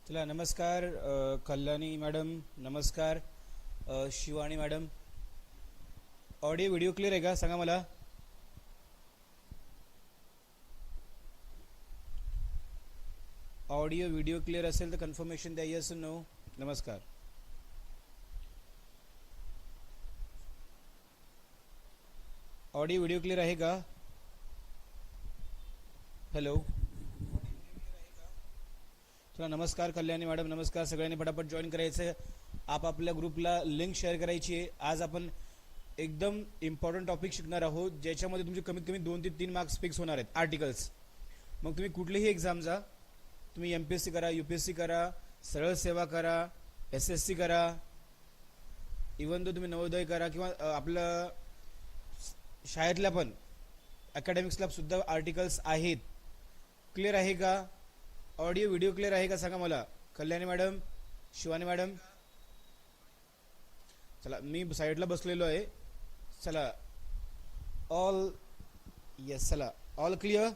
चला नमस्कार कल्याणी मॅडम, नमस्कार Shivani madam. Audio video clear आहे का सांगा मला. ऑडिओ व्हिडिओ क्लिअर असेल तर कन्फर्मेशन द्या, येस नो. नमस्कार. ऑडिओ व्हिडिओ क्लिअर आहे का. हॅलो. चला नमस्कार कल्याणी मॅडम, नमस्कार. सगळ्यांनी फटाफट जॉईन करायचं आहे. आपल्या ग्रुपला लिंक शेअर करायची आहे. आज आपण एकदम इम्पॉर्टंट टॉपिक शिकणार आहोत ज्याच्यामध्ये तुमचे कमीत कमी 2 ते 3 मार्क्स फिक्स होणार आहेत. आर्टिकल्स. मग तुम्ही कुठलीही एक्झाम जा, तुम्ही MPSC करा, UPSC करा, सरळ सेवा करा, SSC करा, इवन तो तुम्ही नवोदय करा किंवा आपलं शाळेतल्या पण अकॅडमिक्सला सुद्धा आर्टिकल्स आहेत. क्लिअर आहे का. ऑडिओ व्हिडिओ क्लिअर आहे का सांगा मला. Kalyani madam, Shivani madam. चला मी साईडला बसलेलो आहे. चला ऑल येस. चला ऑल क्लिअर.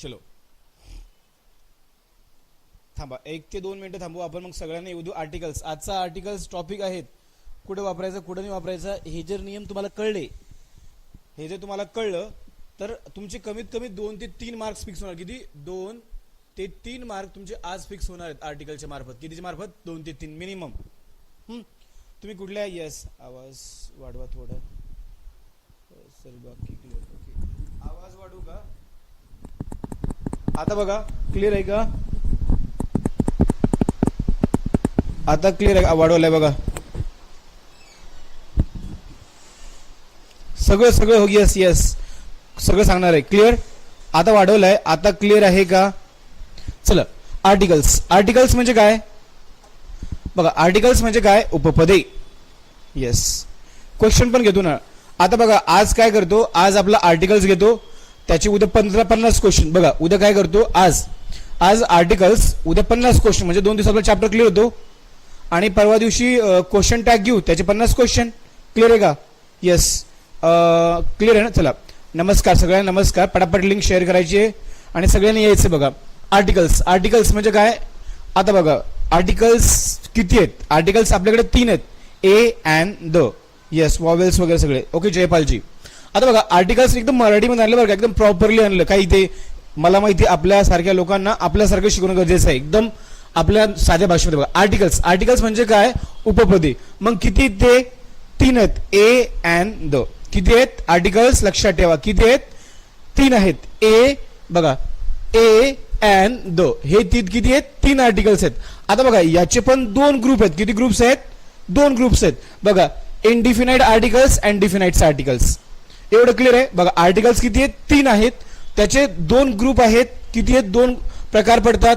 चलो थांबा 1 ते 2 मिनिटं थांबू आपण, मग सगळ्यांना येऊ देऊ. आर्टिकल्स. आजचा आर्टिकल्स टॉपिक आहेत कुठे वापरायचं कुठे नाही वापरायचं. हे जर नियम तुम्हाला कळले, हे जर तुम्हाला कळलं तर तुमचे कमीत कमी 2 ते 3 मार्क्स फिक्स होणार. किती? 2 ते 3 मार्क तुमचे आज फिक्स होणार आहेत आर्टिकलच्या मार्फत. कितीच्या मार्फत? 2 ते 3 मिनिमम. तुम्ही कुठल्या. येस आवाज वाढवा थोडा सर. बाकी क्लिअर. ओके आवाज वाढवू का आता. बघा क्लिअर आहे का आता. क्लिअर आहे. वाढवलाय बघा सगळं हो. येस येस सगळं सांगणार आहे. क्लिअर. आता वाढवलंय. आता क्लिअर आहे का. चला आर्टिकल्स. आर्टिकल्स म्हणजे काय बघा. आर्टिकल्स म्हणजे काय? उपपदे. येस क्वेश्चन पण घेतो ना. आता बघा आज काय करतो, आज आपला आर्टिकल्स घेतो, त्याचे उद्या 15-50 क्वेश्चन. बघा उद्या काय करतो, आज आर्टिकल्स, उद्या 50 क्वेश्चन, म्हणजे 2 दिवसात आपला चॅप्टर क्लिअर होतो. आणि परवा दिवशी क्वेश्चन टॅग घेऊ, त्याचे 50 क्वेश्चन. क्लिअर आहे का. येस क्लिअर आहे ना. चला नमस्कार सगळ्यांना, नमस्कार. पटापट लिंक शेअर करायची आहे आणि सगळ्यांनी यायचं. बघा आर्टिकल्स. आर्टिकल्स म्हणजे काय. आता बघा आर्टिकल्स किती आहेत. आर्टिकल्स आपल्याकडे 3 आहेत. A and the. Yes vowels वगैरे सगळे. ओके जयपालजी. आता बघा आर्टिकल्स एकदम मराठीमध्ये आणलं बरं का, एकदम प्रॉपरली आणलं. काही ते मला माहिती आपल्यासारख्या लोकांना आपल्यासारखं शिकवणं गरजेचं आहे. एकदम आपल्या साध्या भाषेमध्ये. बघा आर्टिकल्स. आर्टिकल्स म्हणजे काय. उपपदे. मग किती ते 3 आहेत. A and the. किती आहेत आर्टिकल्स लक्षात ठेवा. किती आहेत. 3 आहेत. ए बघा ए अँड द हे किती आहेत. 3 आर्टिकल्स आहेत. आता बघा याचे पण 2 ग्रुप आहेत. किती ग्रुप्स आहेत. 2 ग्रुप्स आहेत. बघा इनडिफिनाइट आर्टिकल्स अँड डिफिनाइट आर्टिकल्स. एवढं क्लिअर आहे. बघा आर्टिकल्स किती आहेत. 3 आहेत. त्याचे 2 ग्रुप आहेत. किती आहेत. 2 प्रकार पडतात.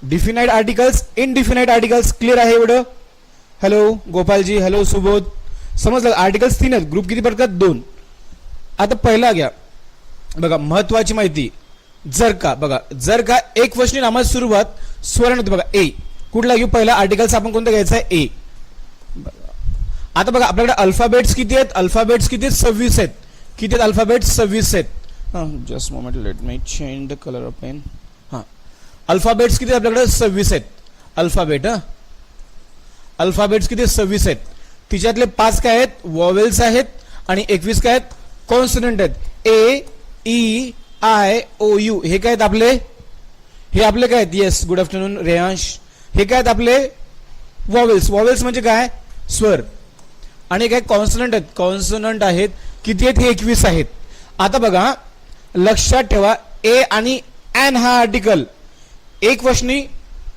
Definite articles, इनडिफिनाइट articles. क्लिअर आहे एवढं. Hello Gopalji, hello Subodh. समजलं. आर्टिकल्स 3 आहेत. ग्रुप किती पडतात. 2. आता पहिला घ्या. बघा महत्वाची माहिती. जर का बघा जर का एक वचनी नामाची सुरुवात स्वरण होते. बघा ए. कुठला घेऊ पहिला आर्टिकल्स आपण कोणता घ्यायचा आहे. ए. आता बघा आपल्याकडे अल्फाबेट्स किती आहेत. अल्फाबेट्स किती आहेत. 26 आहेत. किती आहेत अल्फाबेट्स. 26 आहेत. Just moment let me change the colour of pen. Alphabets किती आपल्याकडे. 26 आहेत. अल्फाबेट. अल्फाबेट्स किती 26 आहेत. तिच्यातले 5 काय आहेत. वॉवेल्स आहेत आणि 21 काय आहेत. कॉन्सोनंट आहेत. ए ई आय ओ यू हे काय आहेत आपले. हे आपले काय आहेत. Yes good afternoon Reyansh. हे काय आहेत आपले वॉवेल्स. वॉवेल्स म्हणजे काय स्वर. आणि काय कॉन्सोनंट आहेत. कॉन्सोनंट आहेत. किती आहेत. हे 21 आहेत. आता बघा लक्षात ठेवा ए आणि एन हा आर्टिकल एक वचनी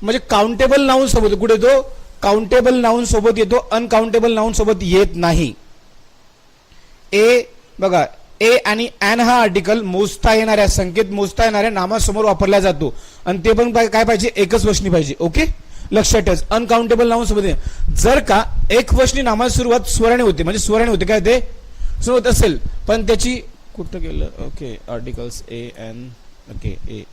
म्हणजे काउंटेबल नाउन सोबत कुठे येतो. काउंटेबल नाउन सोबत येतो. अनकाउंटेबल नाउन सोबत येत नाही. ए बघा ए आणि एन हा आर्टिकल मोजता येणाऱ्या संकेत मोजता येणाऱ्या नामासमोर वापरला जातो आणि ते पण काय पाहिजे. एकच वचनी पाहिजे. ओके लक्षात ठेवा. अनकाउंटेबल नाउन सोबत जर का एक वचनी नामाची सुरुवात स्वराने होते म्हणजे स्वराने होते काय ते सुरुवात असेल पण त्याची कुठं गेलं. Okay articles A N. Okay ए.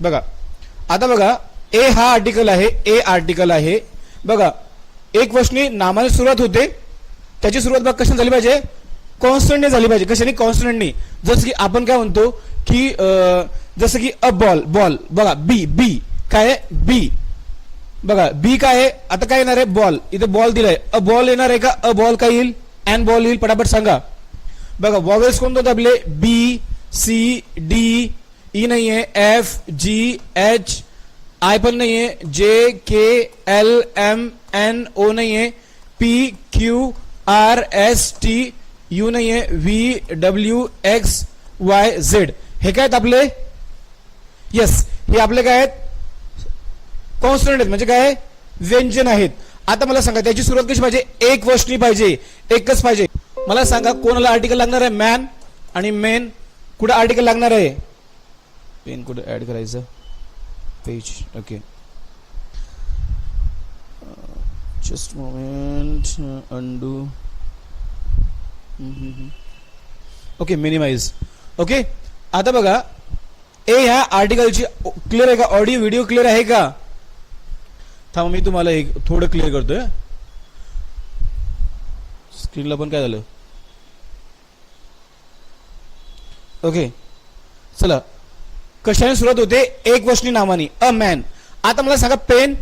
बघा आता बघा ए हा आर्टिकल आहे. ए आर्टिकल आहे. बघा एक वचनी नामाने सुरुवात होते. त्याची सुरुवात बघा कशाने झाली पाहिजे. कॉन्स्टंटने झाली पाहिजे. कशाने. कॉन्स्टंटने. जसं की आपण काय म्हणतो की जसं की अ बॉल, बॉल बघा, बी, बी काय आहे, बी बघा, बी काय आहे, आता काय येणार आहे, बॉल, इथे बॉल दिलाय, अ बॉल येणार आहे का, अ बॉल काय येईल, एन बॉल येईल, पटापट सांगा बघा. वॉवेल्स कोणते होते आपले, बी, सी, डी, ई नाहीये, एफ, जी, एच, आय पण नाहीये, J, K, L, M, N, O नाहीये, P, Q, R, S, T, U नाहीये, V, W, X, Y, Z. हे काय आहेत आपले, यस, हे आपले काय आहेत, कॉन्सोनंट आहेत, म्हणजे काय, व्यंजन आहेत. आता मला सांगा त्याची सुरुवात कशी पाहिजे, एक वचनी पाहिजे, एकच पाहिजे. मला सांगा कोणाला आर्टिकल लागणार आहे, मॅन आणि मेन. कुठे आर्टिकल लागणार आहे, पेन कुठे ऍड करायचं, page, okay, just moment, undo, okay, minimise, okay. आता बघा ए ह्या आर्टिकलची क्लिअर आहे का, ऑडिओ व्हिडिओ क्लिअर आहे का, थांबा मी तुम्हाला एक थोडं क्लिअर करतोय, स्क्रीनला पण काय झालं, ओके. चला कशाने सुरुवात होते, एक वचनी नावानी, अ मॅन. आता मला सांगा पेन,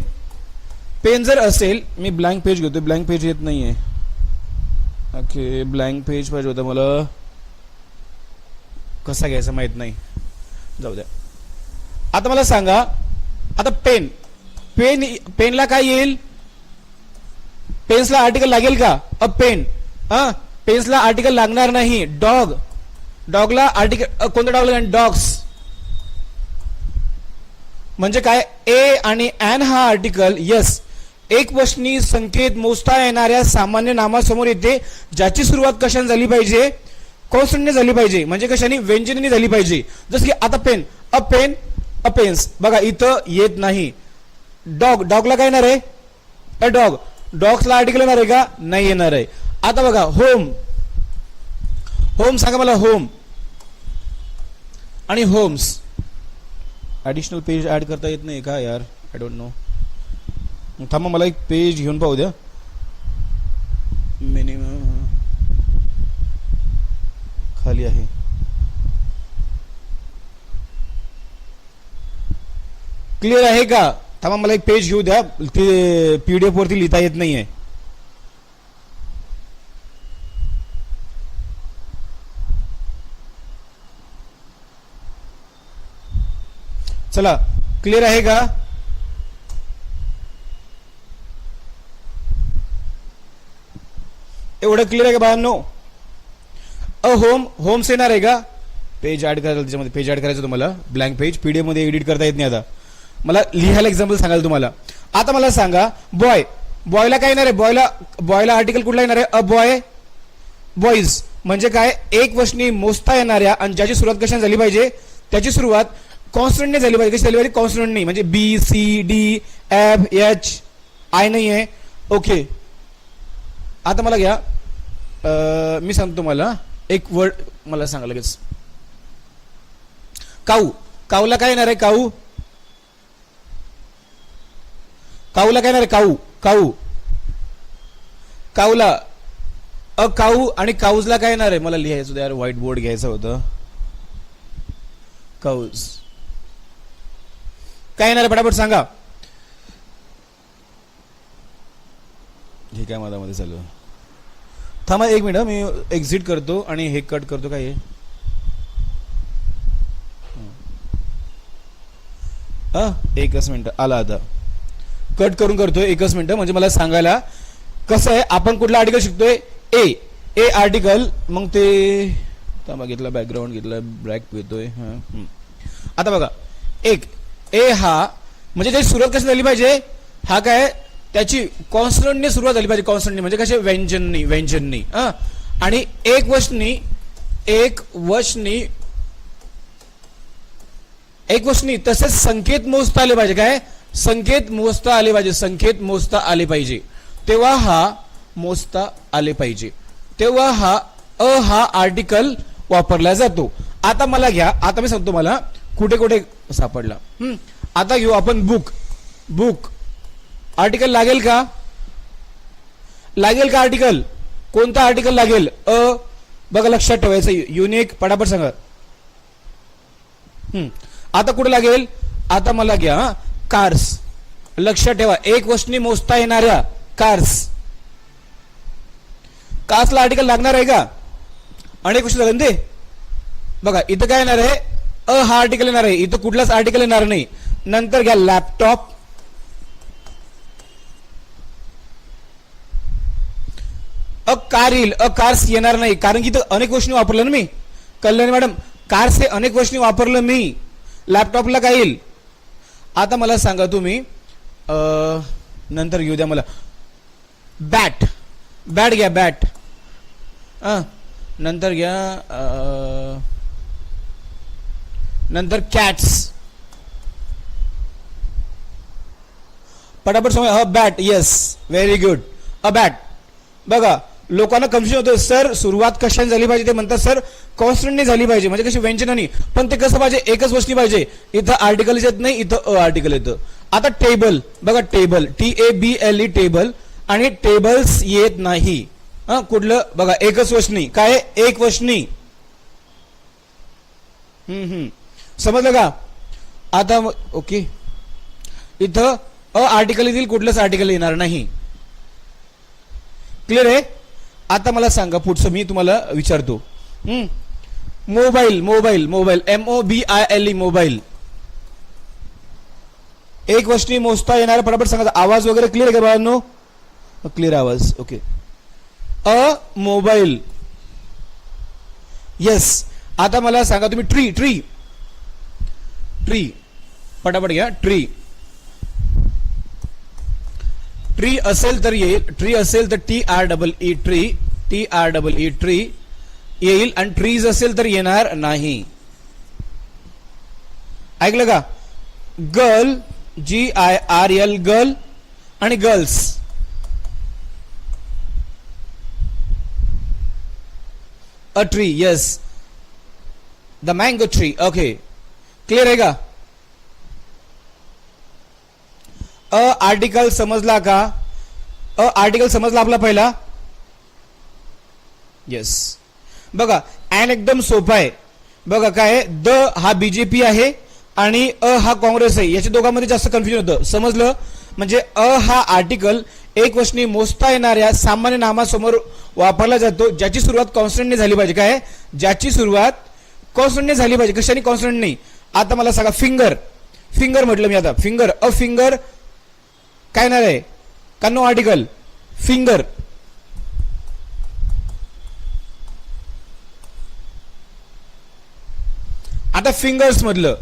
पेन जर असेल, मी ब्लँक पेज घेतोय, ब्लँक पेज येत नाहीये, ओके, ब्लँक पेज पाहिजे होतं मला, कसा घ्यायचा माहित नाही, जाऊ द्या. आता मला सांगा, आता पेन, पेन, पेनला काय येईल, पेन्सला आर्टिकल लागेल का, अ पेन, पेन्सला आर्टिकल लागणार नाही. डॉग, डॉगला आर्टिकल, कोणतं डॉग लागेल, डॉग्स, म्हणजे काय, ए आणि एन हा आर्टिकल, यस, एक वचनी संकेत मोजता येणाऱ्या सामान्य नामासमोर येते, ज्याची सुरुवात कशाने झाली पाहिजे, कॉन्सोनंटने झाली पाहिजे, म्हणजे कशाने, व्यंजनाने झाली पाहिजे. जसं की आता पेन, अ पेन, अ पेन्स, बघा इथं येत नाही. डॉग, डॉगला काय येणार आहे, अ डॉग, डॉग्सला आर्टिकल येणार आहे का, नाही येणार आहे. आता बघा होम, होम सांगा मला, होम आणि होम्स, ऍडिशनल पेज ऍड करता येत नाही का यार, आय डोंट नो, थांबा मला एक पेज घेऊन पाहू द्या, मिनिमम खाली आहे, क्लिअर आहे का, थांबा मला एक पेज घेऊ द्या, ते पीडीएफ वरती लिहिता येत नाहीये. चला क्लिअर आहे का, एवढं क्लिअर आहे का बाळांनो. अ होम, होम्स येणार आहे का, पेज ऍड करायला, त्याच्यामध्ये पेज ऍड करायचं तुम्हाला, ब्लँक पेज, पीडीएफ मध्ये एडिट करता येत नाही. आता मला लिहायला एक्झाम्पल सांगाल तुम्हाला. आता मला सांगा बॉय, बॉयला काय येणार आहे, बॉयला, बॉयला आर्टिकल कुठला येणार आहे, अ बॉय, बॉईज, म्हणजे काय, एक वचनी मोजता येणाऱ्या आणि ज्याची सुरुवात कशाने झाली पाहिजे, त्याची सुरुवात कॉन्सोनंटने झाली पाहिजे. कशी झाली पाहिजे, कॉन्सोनंटने, म्हणजे B, C, D, F, H, I नाही आहे, ओके. आता मला घ्या, मी सांगतो तुम्हाला एक वर्ड, मला सांगा लगेच, काऊ, काऊला काय येणार आहे, काऊ, काऊला काय येणार आहे, काऊ, काऊ, काऊला अ काऊ, आणि काऊजला काय येणार आहे, मला लिहायचं होतं यार, व्हाईट बोर्ड घ्यायचं होतं, काऊज काय येणार आहे, पटापट सांगा. हे काय माझ्यामध्ये चालू, थांबा एक मिनिट, मी एक्झिट करतो आणि हे कट करतो, काय एकच मिनिट, आला आता, कट करून करतोय, एकच मिनिट, म्हणजे मला सांगायला कसं आहे. आपण कुठला आर्टिकल शिकतोय, ए, ए आर्टिकल, मग ते थांबा घेतला, बॅकग्राऊंड घेतला, ब्लॅक येतोय. आता बघा एक, ए हा म्हणजे त्याची सुरुवात कशी झाली पाहिजे, हा काय, त्याची कॉन्सोनंटने सुरुवात झाली पाहिजे, कॉन्सोनंटने म्हणजे कसे, व्यंजननी, व्यंजननी, आणि एक वचनी, एक वचनी, एक वचनी, तसेच संकेत मोजता आले पाहिजे, काय, संकेत मोजता आले पाहिजे, संकेत मोजता आले पाहिजे, तेव्हा हा मोजता आले पाहिजे, तेव्हा हा आर्टिकल वापरला जातो. आता मला घ्या, आता मी सांगतो मला कुठे कुठे सापडला. आता घेऊ आपण बुक, बुक आर्टिकल लागेल का, लागेल का आर्टिकल, कोणता आर्टिकल लागेल, बघा लक्षात ठेवायचं, युनिक, पटापट सांगा. आता कुठे लागेल, आता मला घ्या कार्स. लक्षात ठेवा, एक वस्तूने मोजता येणाऱ्या कार्स. कार्सला आर्टिकल लागणार आहे का? अनेक गोष्टी झाल्या ते. बघा इथं काय येणार आहे, हा आर्टिकल येणार आहे, इथं कुठलाच आर्टिकल येणार नाही. नंतर घ्या लॅपटॉप. कार येईल, कार्स येणार नाही, कारण की इथं अनेक गोष्टी वापरलं ना मी. कल्याणी मॅडम, कार्स हे अनेक गोष्टी वापरलं मी. लॅपटॉपला काय येईल? आता मला सांगा तुम्ही, नंतर घेऊ द्या मला. बॅट, बॅट घ्या, बॅट. नंतर घ्या, नंतर कॅट्स. पटापट समजा. Bat, yes, very good. Bat. बघा लोकांना कन्फ्युजन होतं, सर सुरुवात कशाने झाली पाहिजे, ते म्हणतात सर कॉन्स्टंटने झाली पाहिजे, म्हणजे कशी व्यंजनानी. पण ते कसं पाहिजे, एकच गोष्टी पाहिजे. इथं आर्टिकल येत नाही, इथं आर्टिकल येतं. आता टेबल, बघा टेबल, TABLE टेबल, आणि टेबल्स येत नाही. कुठलं बघा, एकच वचनी. काय, एक वचनी. समजलं का? आता ओके, इथं आर्टिकल येतील, कुठलंच आर्टिकल येणार नाही. क्लिअर आहे? आता मला सांगा पुढचं, मी तुम्हाला विचारतो. Mobile, mobile, mobile, MOBILE, mobile. एक वचनी मोजता येणार. फटाफट सांगा. आवाज वगैरे क्लिअर आहे का बाळांनो? क्लिअर आवाज, ओके. Mobile, yes. आता मला सांगा तुम्ही ट्री, ट्री, ट्री. फटाफट घ्या. ट्री, ट्री असेल तर येईल, ट्री असेल तर TREE, ट्री, TREE, ट्री येईल. आणि ट्रीज असेल तर येणार नाही. ऐकलं का? गर्ल, GIRL, गर्ल, आणि girls. A tree, yes. The mango tree, okay. Clear आहे का? आर्टिकल समजला का? आर्टिकल समजला आपला पहिला? येस. बघा ॲन एकदम सोपा आहे. बघा काय, द हा BJP आहे आणि हा काँग्रेस आहे. याच्या दोघांमध्ये जास्त कन्फ्युजन होतं. समजलं? म्हणजे हा आर्टिकल एक वचनी मोजता येणाऱ्या सामान्य नामासमोर वापरला जातो, ज्याची सुरुवात कॉन्स्टंटने झाली पाहिजे. काय, ज्याची सुरुवात कॉन्स्टंटने झाली पाहिजे, कशाने? कॉन्स्टंट नाही. आता मला सांगा, फिंगर, फिंगर म्हटलं मी. आता फिंगर, फिंगर काय येणार आहे? का नो आर्टिकल? फिंगर. आता फिंगर्स मधलं,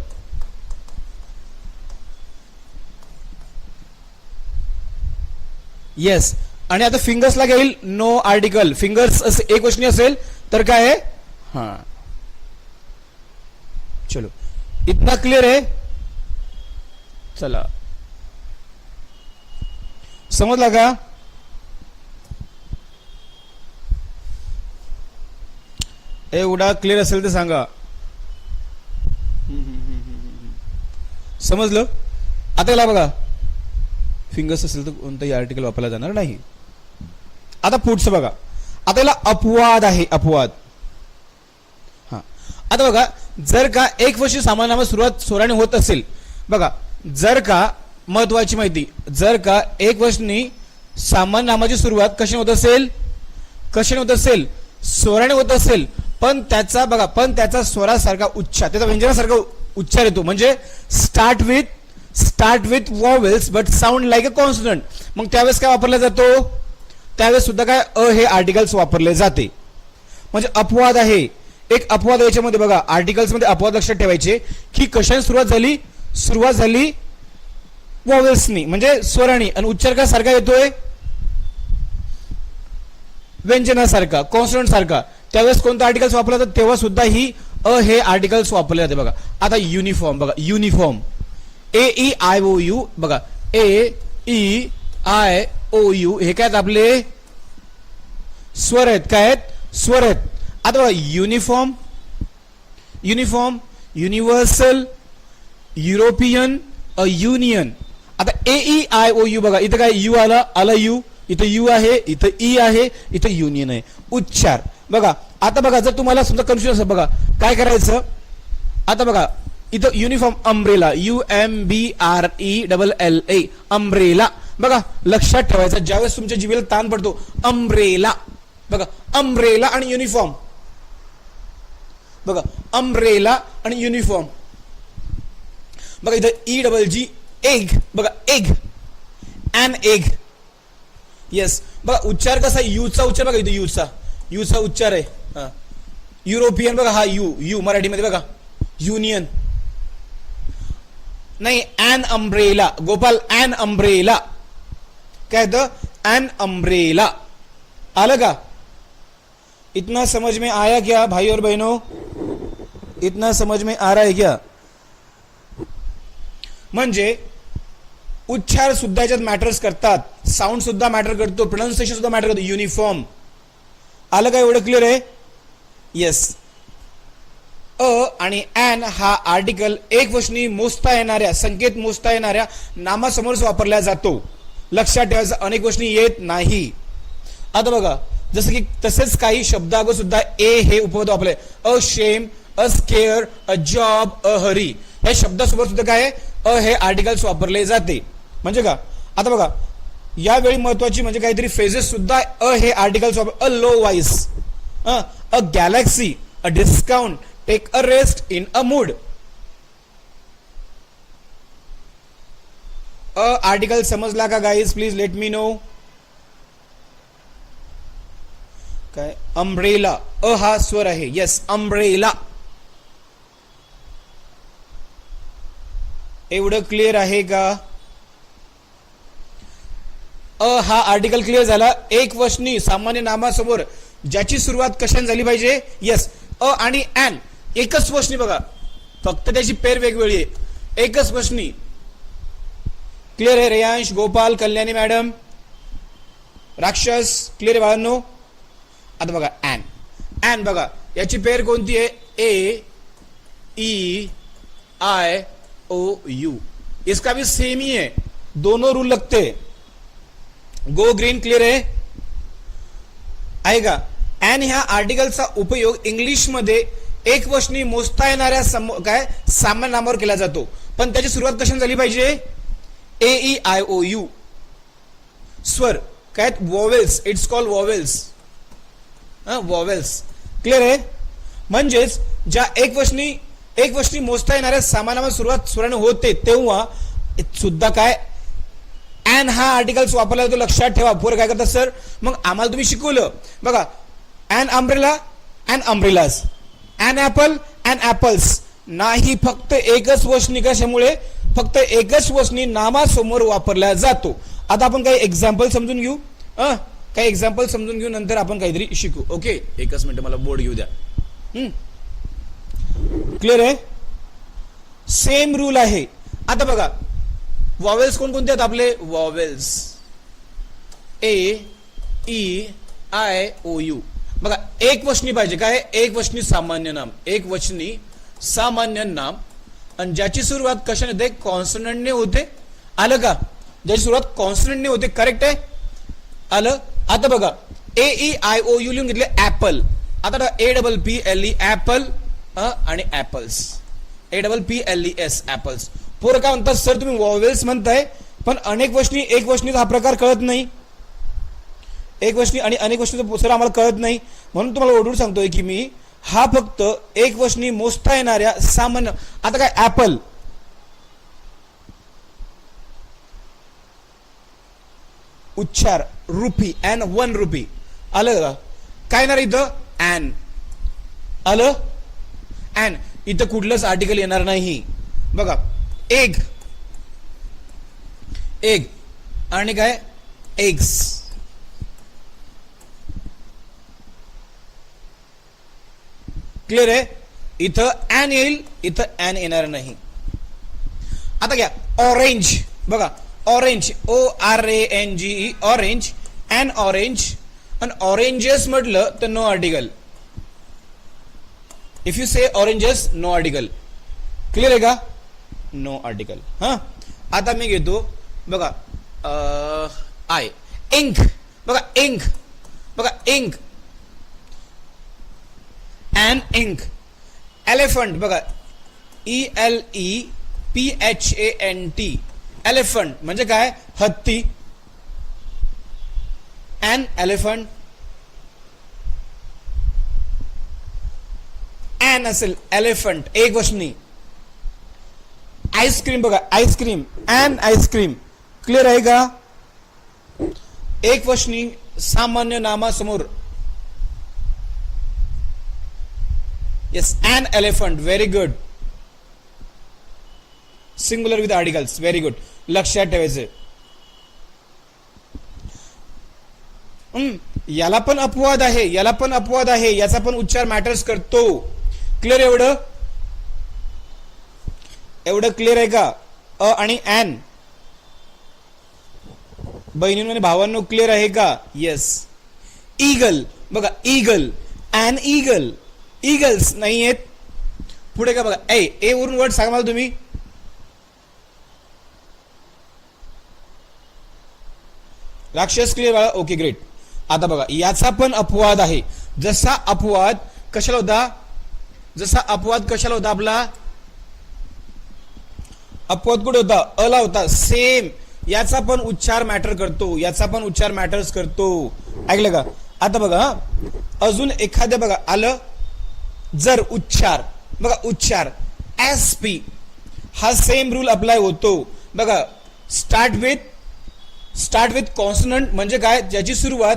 येस. आणि आता फिंगर्सला घेईल नो आर्टिकल. फिंगर्स एक वचनी असेल तर काय आहे? हा, चलो इतना क्लियर आहे? चला, समजला का? एवढा क्लिअर असेल तर सांगा. समजलं? आता याला बघा, फिंगर्स असेल तर कोणताही आर्टिकल वापरला जाणार नाही. आता पुढचं बघा. आता याला अपवाद आहे, अपवाद. हा, आता बघा, जर का एक वर्षी सामान्य नामात सुरुवात स्वराने होत असेल, बघा जर का, महत्वाची माहिती, जर का एक वचनी सामान्य नामाची सुरुवात कशी होत असेल, कशाने होत असेल? स्वराने होत असेल, पण त्याचा बघा, पण त्याचा स्वरासारखा उच्चार, त्याचा व्यंजनासारखा उच्चार येतो. म्हणजे start with vowels but sound like a consonant. मग त्यावेळेस काय वापरला जातो? त्यावेळेस सुद्धा काय, हे आर्टिकल्स वापरले जाते. म्हणजे अपवाद आहे. एक अपवाद याच्यामध्ये बघा, आर्टिकल्स मध्ये अपवाद लक्षात ठेवायचे की कशाने सुरुवात झाली? सुरुवात झाली वॉवेल्सनी, म्हणजे स्वरानी, आणि उच्चार का सारखा येतोय? व्यंजनासारखा, कॉन्सोनंट सारखा. त्यावेळेस कोणतं आर्टिकल्स वापरलं जातं? तेव्हा सुद्धा ही हे आर्टिकल्स वापरले जाते. बघा आता युनिफॉर्म, बघा युनिफॉर्म, AEIOU, बघा AEIOU हे काय आहेत? आपले स्वर आहेत. काय आहेत? स्वर आहेत. आता बघा uniform, uniform, universal, European, union. आता AEIOU बघा, इथं काय यू आला यू, इथं यू आहे, इथं ई आहे, इथं युनियन आहे. उच्चार बघा. आता बघा, जर तुम्हाला समजा कन्फ्युजन असेल, बघा काय करायचं? आता बघा, इथं युनिफॉर्म अम्ब्रेला, UMBRELLA अम्ब्रेला. बघा लक्षात ठेवायचं ज्यावेळेस तुमच्या जिभेला ताण पडतो अम्ब्रेला. बघा अम्ब्रेला आणि युनिफॉर्म. बघा अम्ब्रेला आणि युनिफॉर्म. बघा इथं EGG एग. बघा एग, अन एग. येस. बघा उच्चार कसा आहे, यूचा उच्चार बघा इथं, यूचा उच्चार आहे. युरोपियन बघा हा यू मराठीमध्ये बघा युनियन. नहीं an umbrella Gopal, an umbrella. क्या है एन अम्ब्रेला. आलं का? इतना समझ में आया क्या भाई और बहनों? इतना समझ में आ रहा है क्या? म्हणजे उच्चार सुद्धा याच्यात मॅटर्स करतात, साऊंड सुद्धा मॅटर करतो, प्रोनाउन्सिएशन सुद्धा मॅटर करतो. युनिफॉर्म. आलं का? एवढं क्लिअर आहे? येस. अ आणि एन हा आर्टिकल एक वचनी मोजता येणाऱ्या, संकेत मोजता येणाऱ्या नामासमोर वापरला जातो. लक्षात ठेवायचं अनेक वचनी येत नाही. आता बघा जसं की तसेच काही शब्दागो सुद्धा ए हे उपपद वापरले. A shame, a scare, a job, a hurry. या शब्दासोबत सुद्धा काय अ हे आर्टिकल्स वापरले जाते. म्हणजे का? आता बघा यावेळी महत्वाची म्हणजे काहीतरी फ्रेजेस सुद्धा अ हे आर्टिकल्स वापर. A low voice, a galaxy, a discount, take a rest, in a mood. Article समजला का guys? Please let me know. काय? अम्ब्रेला. अ हा स्वर आहे. Yes umbrella. एवढं क्लिअर आहे का? अ हा आर्टिकल क्लिअर झाला. एक वचनी सामान्य नामासमोर ज्याची सुरुवात कशाने झाली पाहिजे? येस अ आणि एन एकच वचनी. बघा फक्त त्याची पेर वेगवेगळी आहे, एकच वचनी. क्लिअर आहे? रेयांश, गोपाल, कल्याणी मॅडम, राक्षस क्लिअर आहे बाळांनो? आता बघा एन. एन बघा याची पेर कोणती आहे? AEIOU. इसका भी सेम ही है, दोनों रूल लगते. Go green. क्लिअर आहे का? एन ह्या आर्टिकलचा उपयोग इंग्लिश मध्ये एक वचनी मोजता येणाऱ्या काय सामान्य नामावर केला जातो. पण त्याची सुरुवात कशाने झाली पाहिजे? AEIOU स्वर काय? Vowels. It's called vowels. Vowels. Clear आहे? म्हणजेच ज्या एक वचनी मोजता येणाऱ्या सामानावर सुरुवात स्वराने होते तेव्हा सुद्धा काय एन हा आर्टिकल्स वापरला जातो. लक्षात ठेवा. पोरं काय करतात सर? मग आम्हाला तुम्ही शिकवलं बघा, an umbrella, an umbrellas, an apple, an apples. नाही, फक्त एकच वचनी. कशामुळे? फक्त एकच वचनी नामासमोर वापरला जातो. आता आपण काही एक्झाम्पल समजून घेऊ. काही एक्झाम्पल समजून घेऊ, नंतर आपण काहीतरी शिकू. ओके, एकच मिनिट मला बोर्ड घेऊ द्या. क्लिअर आहे? सेम रूल आहे. आता बघा वॉवेल्स कोणकोणते आहेत आपले? Vowels AEIOU. बघा एक वचनी पाहिजे. काय? एक वचनी सामान्य नाम. एक वचनी सामान्य नाम आणि ज्याची सुरुवात कशाने होते? कॉन्सोनंटने होते. आलं का? ज्याची सुरुवात कॉन्सोनंटने होते. करेक्ट आहे? आलं? आता बघा AEIOU लिहून घेतले. ऍपल. आता APPLE ऍपल आणि ऍपल्स. APPLES apples. पोरं काय म्हणतात सर तुम्ही वॉवेल्स म्हणताय पण अनेक वचनी एक वचनीचा हा प्रकार कळत नाही. एक वचनी आणि अनेक वचनीचा सर आम्हाला कळत नाही. म्हणून तुम्हाला ओढून सांगतोय की मी हा फक्त एक वचनी मोजता येणाऱ्या सामान्य. आता काय? ऍपल. उच्चार रुपी. N 1 RuPay. आलं का? काय येणार इथं? एन. आलं? एन. इथं कुठलंच आर्टिकल येणार नाही. बघा एग, एग आणि काय? एग्स. क्लिअर आहे? इथं एन येईल, इथं एन येणार नाही. आता घ्या ऑरेंज. बघा orange, ORANGE orange, an orange. आणि ऑरेंजेस म्हटलं तर no article. If you say oranges, no article. Clear आहे का? No article. आता मी घेतो बघा आय. इंक. बघा इंक. बघा इंक, एन इंक. एलिफंट. बघा ELEPHANT, एलिफंट म्हणजे काय? हत्ती. an elephant, an असेल एलिफंट एक वचनी. आईस्क्रीम बघा, आईस्क्रीम, an आईस्क्रीम. क्लिअर आहे का? एक वचनी सामान्य नामासमोर. Yes, an elephant. Very good. Singular with articles. Very good. लक्षात ठेवायचे. याला पण अपवाद आहे, याला पण अपवाद आहे, याचा पण उच्चार मॅटर्स करतो. क्लिअर? एवढं एवढं क्लिअर आहे का? अ आणि ॲन बहिणींनो आणि भावांनो क्लिअर आहे का? येस. ईगल बघा, ईगल, ॲन ईगल. ईगल्स नाही आहेत. पुढे का बघा, ए वरून वर्ड सांगा मला तुम्ही. राक्षस. क्लिअर बाळा? Okay, great. आता बघा, याचा पण अपवाद आहे. जसा अपवाद कशाला होता? जसा अपवाद कशाला होता आपला? अपवाद कुठे होता? अला होता. सेम याचा पण उच्चार मॅटर करतो, याचा पण उच्चार मॅटर्स करतो. ऐकलं का? आता बघा, अजून एखाद्या बघा आलं. जर उच्चार बघा, उच्चार एसपी हा सेम रूल अप्लाय होतो. बघा, स्टार्ट विथ कॉन्सनंट म्हणजे काय? ज्याची सुरुवात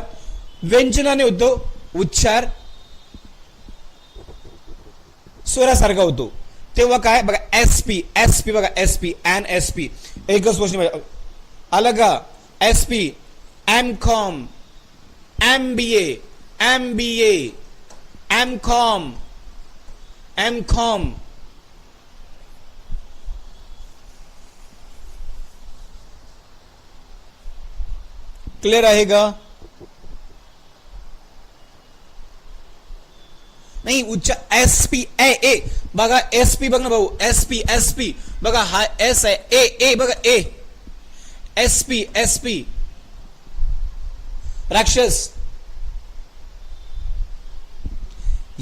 व्यंजनाने होतो, उच्चार स्वरासारखा होतो, तेव्हा काय? बघा, एसपी. एसपी बघा, एसपी, एन एसपी. एकच गोष्ट आलं का? SP, MCom, MBA, MBA, MCom, MCom. Clear आहे का? नाही, उच्चार एसपी. ए बघा, एसपी बघ ना भाऊ, एसपी एसपी बघा, हा एस आहे. ए बघा, ए एसपी एसपी. राक्षस.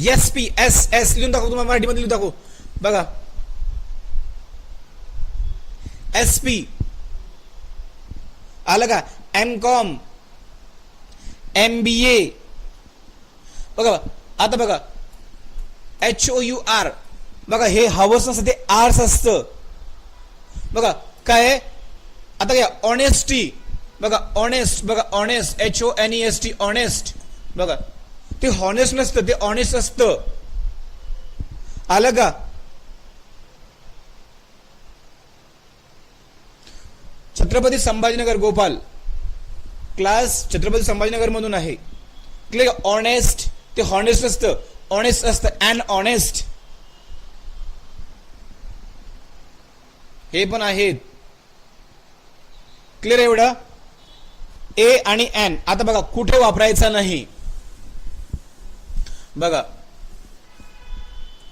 एसपी एस एस लिहून दाखव, तुम्हाला मराठीमध्ये लिहून दाखव. बघा, एसपी आलं का? MCom, MBA. बघा आता बघा, HOUR बघा, हे हवंच नसतं, ते आर्स असतं. बघा काय? आता काय? ऑनेस्टी बघा, ऑनेस्ट बघा, ऑनेस्ट, HONEST, ऑनेस्ट. बघा, ते हॉनेस्ट नसतं, ते ऑनेस्ट असतं. आलं का? छत्रपती संभाजीनगर गोपाल क्लास छत्रपती संभाजीनगर मधून आहे. क्लिअर? ऑनेस्ट ते हॉनेस्ट असतं, ऑनेस्ट असतं, अँड ऑनेस्ट हे पण आहेत. क्लिअर? एवढं ए आणि एन. आता बघा, कुठे वापरायचा नाही. बघा,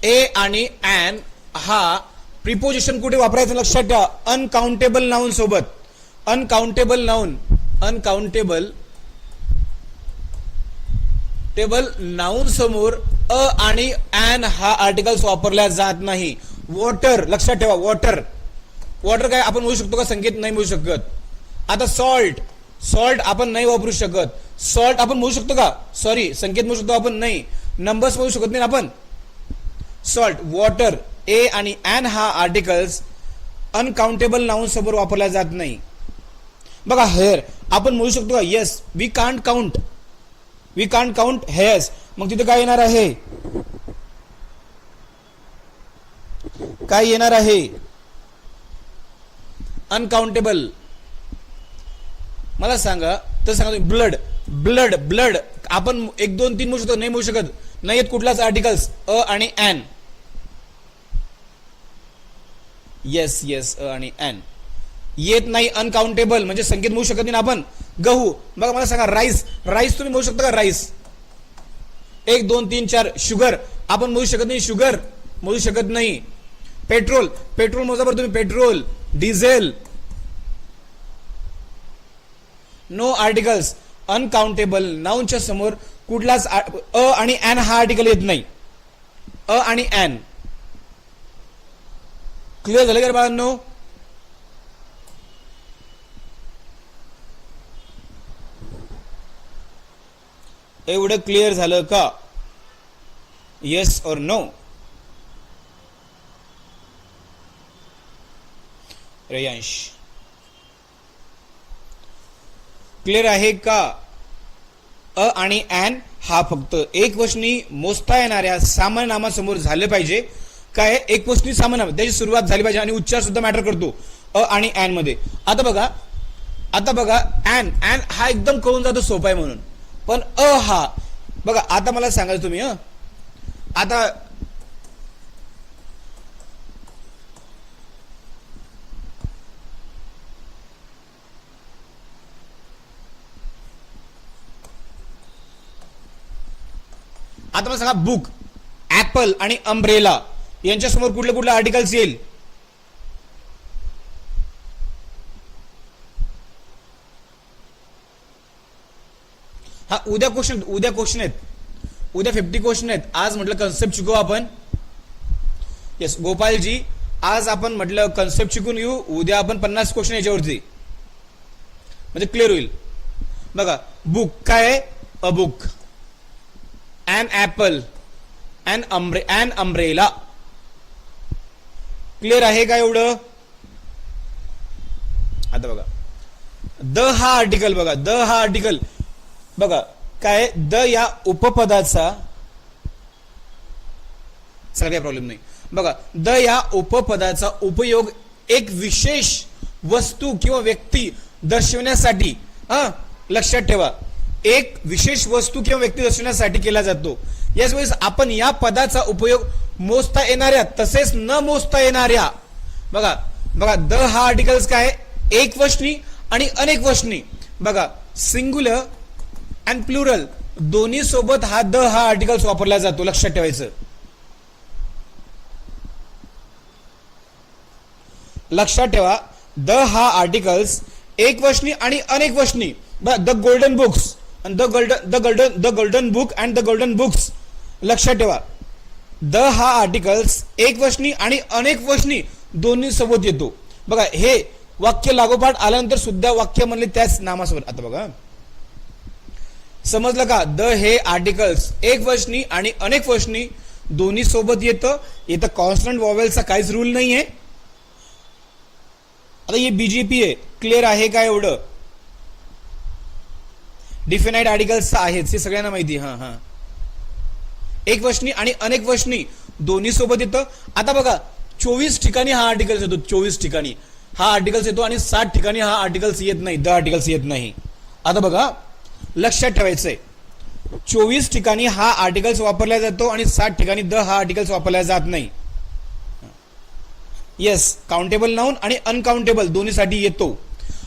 ए आणि एन हा प्रिपोजिशन कुठे वापरायचं लक्षात ठेवा. अनकाउंटेबल नाउन सोबत. अनकाउंटेबल नाउन, अनकाउंटेबल नाउन समोर अ आणि एन हा आर्टिकल्स वापरल्या जात नाही. वॉटर लक्षात ठेवा. वॉटर, वॉटर काय आपण म्हणू शकतो का? संकेत नाही म्हणू शकत. आता सॉल्ट, सॉल्ट आपण नाही वापरू शकत. सॉल्ट आपण म्हणू शकतो का? सॉरी, संकेत म्हणू शकतो आपण नाही. नंबर्स म्हणू शकत नाही आपण. सॉल्ट, वॉटर, ए आणि एन हा आर्टिकल्स अनकाउंटेबल नाउन समोर वापरला जात नाही. बघा, हेअर आपण म्हणू शकतो का? Yes, we can't count, we can't count hairs. मग तिथे काय येणार आहे? काय येणार आहे? अनकाउंटेबल. मला सांगा तर सांगा तुम्ही. ब्लड, ब्लड, ब्लड आपण 1 2 3 म्हणू शकतो? नाही म्हणू शकत. नाही येत कुठलाच आर्टिकल्स अ आणि एन. येस येस, अ आणि एन येत नाही. अनकाउंटेबल म्हणजे संकेत म्हणू शकत नाही आपण. गहू बघा, मला सांगा. राईस, राईस तुम्ही म्हणू शकता का? राईस 1 2 3 4. शुगर आपण म्हणू शकत नाही. शुगर म्हणू शकत नाही. पेट्रोल, पेट्रोल मोजा बरं तुम्ही. Petrol, diesel. No articles. Uncountable नाउनच्या समोर कुठलाच अ आणि एन हा आर्टिकल येत नाही. अ आणि एन. क्लिअर झालं का बाळांनो? एवढं क्लिअर झालं का? येस और नो? रेयांश क्लिअर आहे का? अ आणि ॲन हा फक्त एक वचनी मोजता येणाऱ्या सामान्य नामासमोर झालं पाहिजे. काय? एक वचनी सामान्य नाम, त्याची सुरुवात झाली पाहिजे आणि उच्चार सुद्धा मॅटर करतो अ आणि ॲन मध्ये. आता बघा ॲन हा एकदम कळून जातो, सोपा आहे म्हणून. पण अ हा बघा, आता मला सांगा तुम्ही आता मला सांगा, बुक, ऍपल आणि अम्ब्रेला यांच्यासमोर कुठले आर्टिकल्स येईल? हा उद्या क्वेश्चन आहेत, उद्या 50 क्वेश्चन आहेत. आज म्हटलं कन्सेप्ट शिकू आपण. येस गोपालजी, आज आपण म्हटलं कन्सेप्ट शिकून येऊ, उद्या आपण 50 क्वेश्चन याच्यावरती, म्हणजे क्लिअर होईल. बघा, बुक काय आहे? A book. an apple, an umbrella. Clear आहे का एवढं? आता बघा, द हा आर्टिकल, बघा द हा आर्टिकल, बघा काय? द या उपपदाचा, चला काही प्रॉब्लेम नाही. बघा, द या उपपदाचा उपयोग एक विशेष वस्तू किंवा व्यक्ती दर्शवण्यासाठी, लक्षात ठेवा, एक विशेष वस्तू किंवा व्यक्ती दर्शवण्यासाठी केला जातो. याच वेळेस आपण या पदाचा उपयोग मोजता येणाऱ्या तसेच न मोजता येणाऱ्या, बघा द हा आर्टिकल्स काय? एक वचनी आणि अनेक वचनी. बघा, सिंग्युलर अँड प्लुरल दोन्ही सोबत हा द हा आर्टिकल्स वापरला जातो, लक्षात ठेवायचं. लक्षात ठेवा, द हा आर्टिकल्स एक वचनी आणि अनेक वचनी. The golden books, the golden book and the golden books. लक्षात ठेवा, द हा आर्टिकल्स एक वचनी आणि अनेक वचनी दोन्ही सोबत येतो. बघा, हे वाक्य लागोपाठ आल्यानंतर सुद्धा वाक्य म्हणले त्याच नामासोबत. आता बघा, समजलं का? द हे आर्टिकल्स एक वचनी आणि अनेक वचनी दोन्ही सोबत येतं. इथं कॉन्स्टंट वॉवेलचा काहीच रूल नाहीये. आता हे बीजेपी आहे, क्लिअर आहे का एवढं? डिफिनाइट आर्टिकल्स आहेच, हे सगळ्यांना माहिती. हा एक वचनी आणि अनेक वचनी दोन्ही सोबत येतं. आता बघा, 24 ठिकाणी हा आर्टिकल्स येतो, 24 ठिकाणी हा आर्टिकल्स येतो आणि 60 ठिकाणी हा आर्टिकल्स येत नाही, द आर्टिकल्स येत नाही. आता बघा, लक्षात ठेवायचंय, 24 ठिकाणी हा आर्टिकल्स वापरला जातो आणि 60 ठिकाणी द हा आर्टिकल्स वापरला जात नाही. येस, काउंटेबल नाउन आणि अनकाउंटेबल दोन्हीसाठी येतो.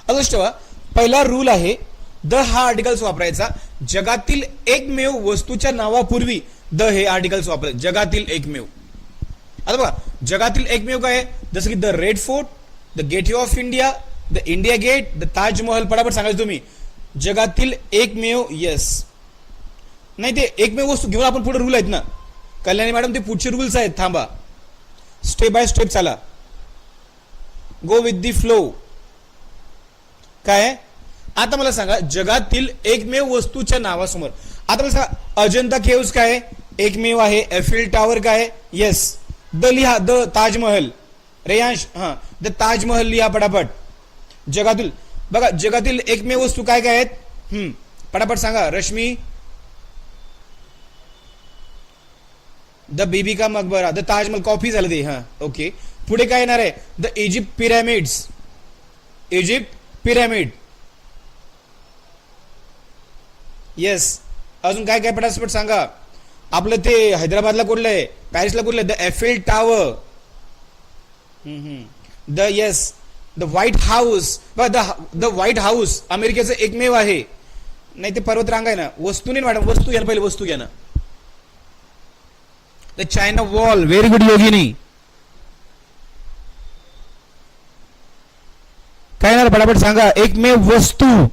लक्षात ठेवा, पहिला रूल आहे द हा आर्टिकल्स वापरायचा. जगातील एकमेव वस्तूच्या नावापूर्वी द हे आर्टिकल्स वापरायचे, जगातील एकमेव. आता बघा, जगातील एकमेव काय? जसं की the red fort, the gateway of India, the India gate, the Taj Mahal. पटापट सांगायचं तुम्ही, जगातील एकमेव. येस, नाही ते एकमेव वस्तू घेऊन आपण पुढे रूल आहेत ना कल्याणी मॅडम, ते पुढचे रूल्स आहेत. थांबा, स्टेप बाय स्टेप चला, गो विथ दी फ्लो. काय? आता मला सांगा, जगातील एकमेव वस्तूच्या नावासमोर, आता मला सांगा, अजंता केव्स काय? एकमेव आहे. एफिल टॉवर काय? येस. द लिहा, द ताजमहल. रेयांश, द ताजमहल लिहा पटापट. जगातील, बघा, जगातील एकमेव वस्तू काय काय आहेत? पटापट सांगा. रश्मी, द बीबी का मकबरा, द ताजमहल, कॉफी झालं ते. ओके, पुढे काय येणार आहे? The Egypt pyramids, Egypt pyramid. Yes, अजून काय काय पटापट सांगा. आपलं ते हैदराबादला कुठलं आहे? पॅरिसला कुठलं आहे? The Eiffel tower. The yes, the white house. The white house अमेरिकेचं एकमेव आहे. नाही ते पर्वतरांग आहे ना. वस्तू नाही मॅडम, वस्तू घ्या ना, पहिले वस्तू घ्या ना. The China wall. Very good Yogini. काय ना, पटापट सांगा. एकमेव वस्तू.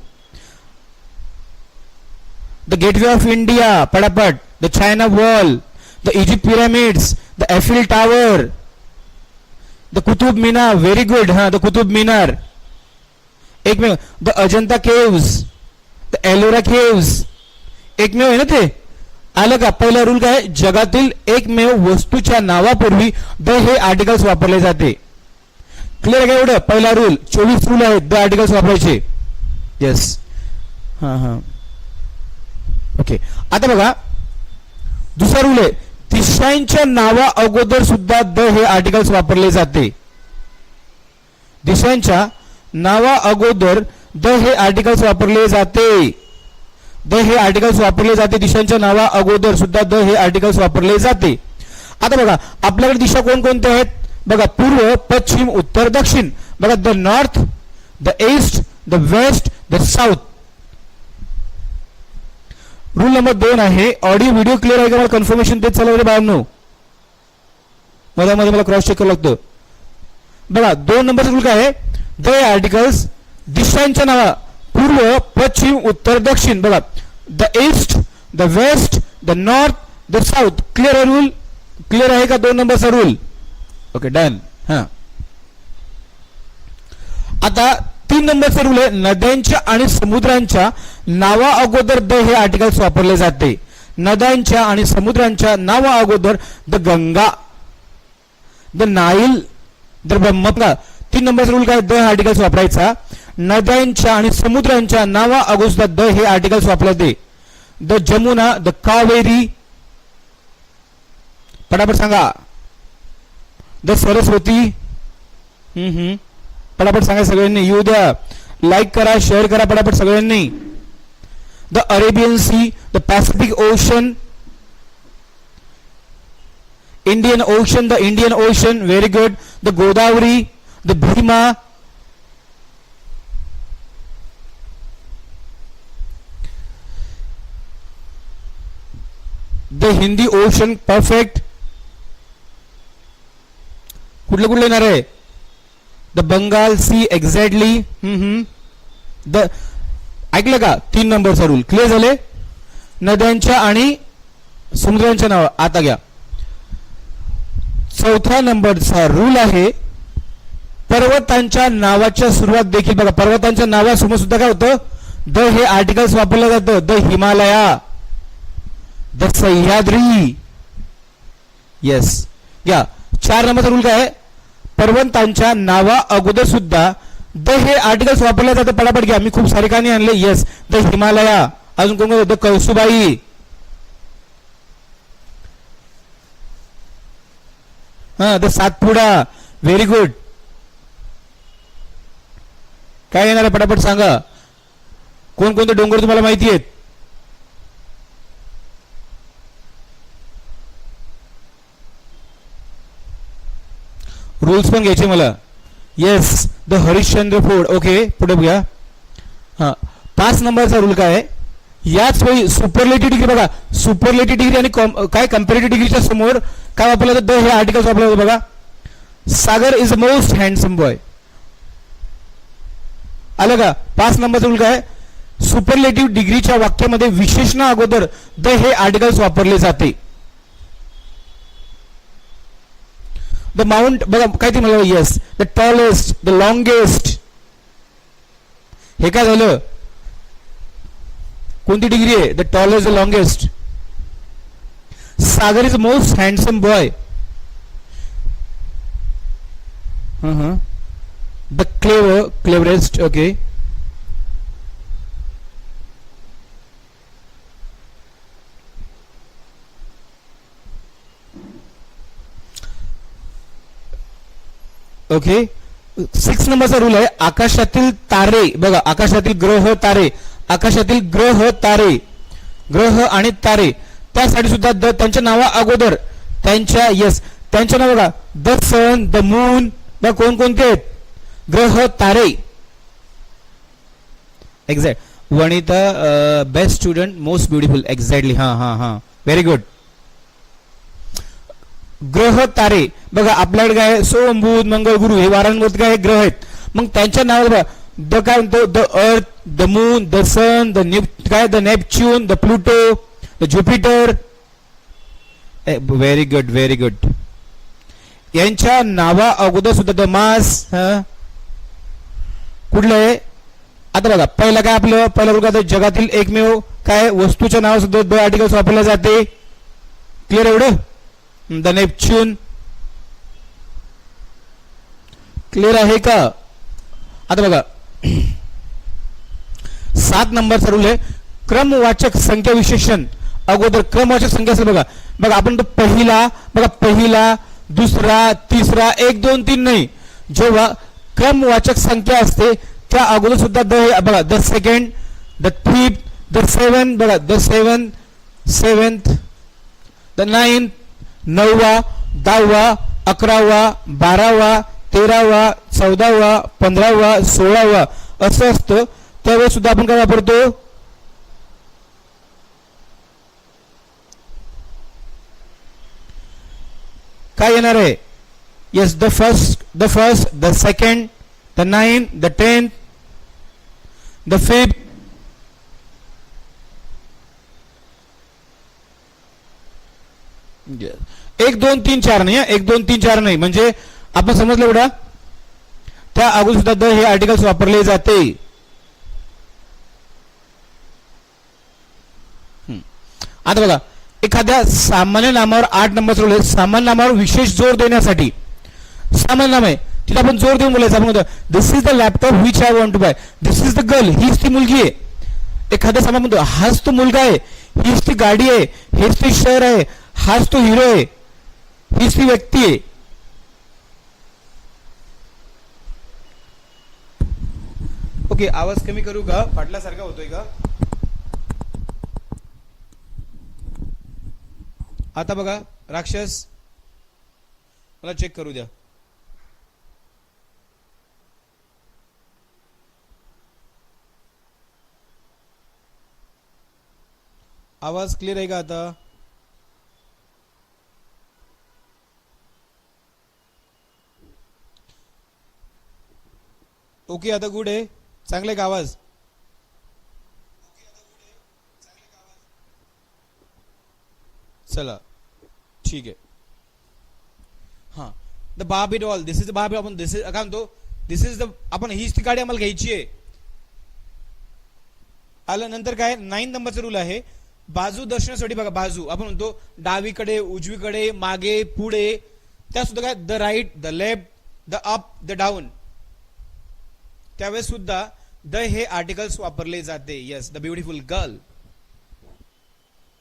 The gateway of India. पटापट. The China wall, the Egypt pyramids, the Eiffel tower. The Qutub Minar, very good. हा, द कुतुब मिनार. एकमेव. The Ajanta caves, the Ellora caves. एकमेव आहे ना ते. आलं का? पहिला रूल काय? जगातील एकमेव वस्तूच्या नावापूर्वी द हे आर्टिकल्स वापरले जाते. क्लिअर आहे का एवढं? पहिला रूल. 24 रूल आहेत द आर्टिकल्स वापरायचे. येस. हा हा, ओके. आता बघा दुसरा रूल आहे, दिशांच्या नावा अगोदर सुद्धा द हे आर्टिकल्स वापरले जाते. दिशांच्या नावा अगोदर द हे आर्टिकल्स वापरले जाते. द हे आर्टिकल्स वापरले जाते. दिशांच्या नावा अगोदर सुद्धा द हे आर्टिकल्स वापरले जाते. आता बघा आपल्याकडे दिशा कोणकोणत्या आहेत? बघा पूर्व, पश्चिम, उत्तर, दक्षिण. बघा the north, the east, the west, the south. Rule number 2 आहे, ऑडिओ व्हिडिओ क्लिअर आहे का? मला कन्फर्मेशन देत चालू रे बाळांनो. मध्ये मला क्रॉस चेक करावं लागतं. बघा 2 नंबरचा रूल काय आहे? द आर्टिकल्स दिशांच्या नावा पूर्व, पश्चिम, उत्तर, दक्षिण. बघा the east, the west, the north, the south. Clear आहे रूल? क्लिअर आहे का 2 नंबरचा रूल? Okay, done. हा, आता 3 नंबरचा रूल आहे, नद्यांच्या आणि समुद्रांच्या नावा अगोदर द हे आर्टिकल्स वापरले जाते. नद्यांच्या आणि समुद्रांच्या नावा अगोदर the Ganga, the Nile, the Brahmaputra. 3 नंबरचा रूल काय? द आर्टिकल्स वापरायचा. नद्यांच्या आणि समुद्रांच्या नावा अगोदर द हे आर्टिकल्स वापरले. The Jamuna, the Kaveri. पटापट सांगा. द सरस्वती. पटापट सांगा सगळ्यांनी. येऊ द्या, लाईक करा, शेअर करा पटापट सगळ्यांनी. The Arabian sea, the Pacific ocean, Indian ocean, the Indian ocean. Very good. The Godavari, the Bhima. The Hindi ocean. Perfect. कुठले कुठले येणार आहे? The Bengal sea. Exactly. The ऐकलं का? 3 नंबरचा रूल क्लिअर झाले. नद्यांच्या आणि समुद्रांच्या नाव. आता घ्या 4थ्या नंबरचा रूल आहे, पर्वतांच्या नावाच्या सुरुवात देखील. बघा पर्वतांच्या नावासमोर सुद्धा काय होतं? द हे आर्टिकल्स वापरलं जातं. The Himalaya, the Sahyadri. Yes. या 4 नंबरचा रूल काय आहे? पर्वतांच्या नावा अगोदर सुद्धा द हे आर्टिकल्स वापरले जाते. पटापट घ्या, मी खूप सारे कानी आणले. येस. द हिमालया. अजून कोण? द कळसुबाई. हा, द सातपुडा. Very good. काय येणार आहे पटापट सांगा. कोणकोणते डोंगर तुम्हाला माहिती आहेत? रूल्स पण घ्यायचे मला. Yes. The Harishchandra fort. Okay, पुढे बघा. हा, 5 नंबरचा रूल काय आहे? याच वेळी सुपरलेटिव्ह डिग्री. बघा सुपरलेटिव्ह डिग्री आणि काय कंपॅरेटिव्ह डिग्रीच्या समोर काय वापरलं जातं? द हे आर्टिकल्स वापरलं जातं. बघा Sagar is the most handsome boy. आलं का? 5 नंबरचा रूल काय? सुपरलेटिव्ह डिग्रीच्या वाक्यामध्ये विशेषणा अगोदर द हे आर्टिकल्स वापरले जाते. The mount. बघा काय ते मला. Yes. The tallest, the longest. हे काय झालं? कोणती डिग्री आहे? The tallest, the longest. Sagar is most handsome boy. The cleverest. Okay. Okay. 6 नंबरचा रूल आहे, आकाशातील तारे. बघा आकाशातील ग्रह, तारे. आकाशातील ग्रह, तारे. ग्रह आणि तारे त्यासाठी सुद्धा द त्यांच्या नावा अगोदर त्यांच्या. येस. त्यांच्या नाव बघा. The sun, the moon. बघा कोणकोणते आहेत? ग्रह, तारे. Exact. Vanita best student, most beautiful. Exactly. हा हा हा, व्हेरी गुड. ग्रह, तारे. बघा आपल्याकडे काय? सोम, बुध, मंगळ, गुरु हे वारांवरती काय ग्रह आहेत. मग त्यांच्या नावावर बघा द काय म्हणतो? The earth, the moon, the sun, the Neptune, the Pluto, the Jupiter. Very good, very good. यांच्या नावा अगोदर सुद्धा द मास कुठलं आहे? आता बघा पहिला काय आपलं पहिला वर्गात जगातील एकमेव काय वस्तूच्या नाव सुद्धा द आर्टिकल्स वापरले जाते. क्लिअर एवढं? The Neptune. क्लिअर आहे का? आता बघा 7 नंबरचा रूल आहे क्रमवाचक संख्या विशेषण अगोदर क्रमवाचक संख्या असेल बघा बघा आपण तो पहिला बघा पहिला दुसरा तिसरा 1 2 3 नाही. जेव्हा क्रमवाचक संख्या असते त्या अगोदर सुद्धा द हे बघा the second the fifth the seven बघा द सेवन्थ द नाइन्थ 9वा 10वा 11वा 12वा 13वा 14वा 15वा 16वा असं असतं. त्यावेळेस सुद्धा आपण काय वापरतो? काय येणार आहे? Yes the first the second the ninth the 10th the 5th एक दोन तीन चार नाही. 1 2 3 4 नाही. म्हणजे आपण समजलं एवढा त्या अगोदर सुद्धा द हे आर्टिकल्स वापरले जाते. आता बघा एखाद्या सामान्य नामावर 8 नंबर रूल आहे. सामान्य नामावर विशेष जोर देण्यासाठी सामान्य नाम आहे तिथे आपण जोर देऊन बोलायचं. आपण म्हणतो this is the laptop which I want to buy. This is the girl हीच ती मुलगी आहे. एखाद्या सामान म्हणतो हाच तो मुलगा आहे हीच ती गाडी आहे हेच ते शहर आहे हाच तो हिरो आहे हीच ती व्यक्ती आहे. ओके आवाज कमी करू का? फाटल्यासारखा होतोय का? आता बघा राक्षस मला चेक करू द्या. आवाज क्लिअर आहे का आता? ओके आता गुड आहे. चांगले का आवाज? चला ठीक आहे. हा the Barbie doll this is the Barbie. आपण दिस इज काय म्हणतो दिस इज द आपण हीच ती गाडी आम्हाला घ्यायची आहे. आलं नंतर काय 9 नंबरचा रूल आहे बाजू दर्शनासाठी बघा बाजू आपण म्हणतो डावीकडे उजवीकडे मागे पुढे त्या सुद्धा काय the right the left the up the down त्यावेळेस सुद्धा द हे आर्टिकल्स वापरले जाते. Yes the beautiful girl.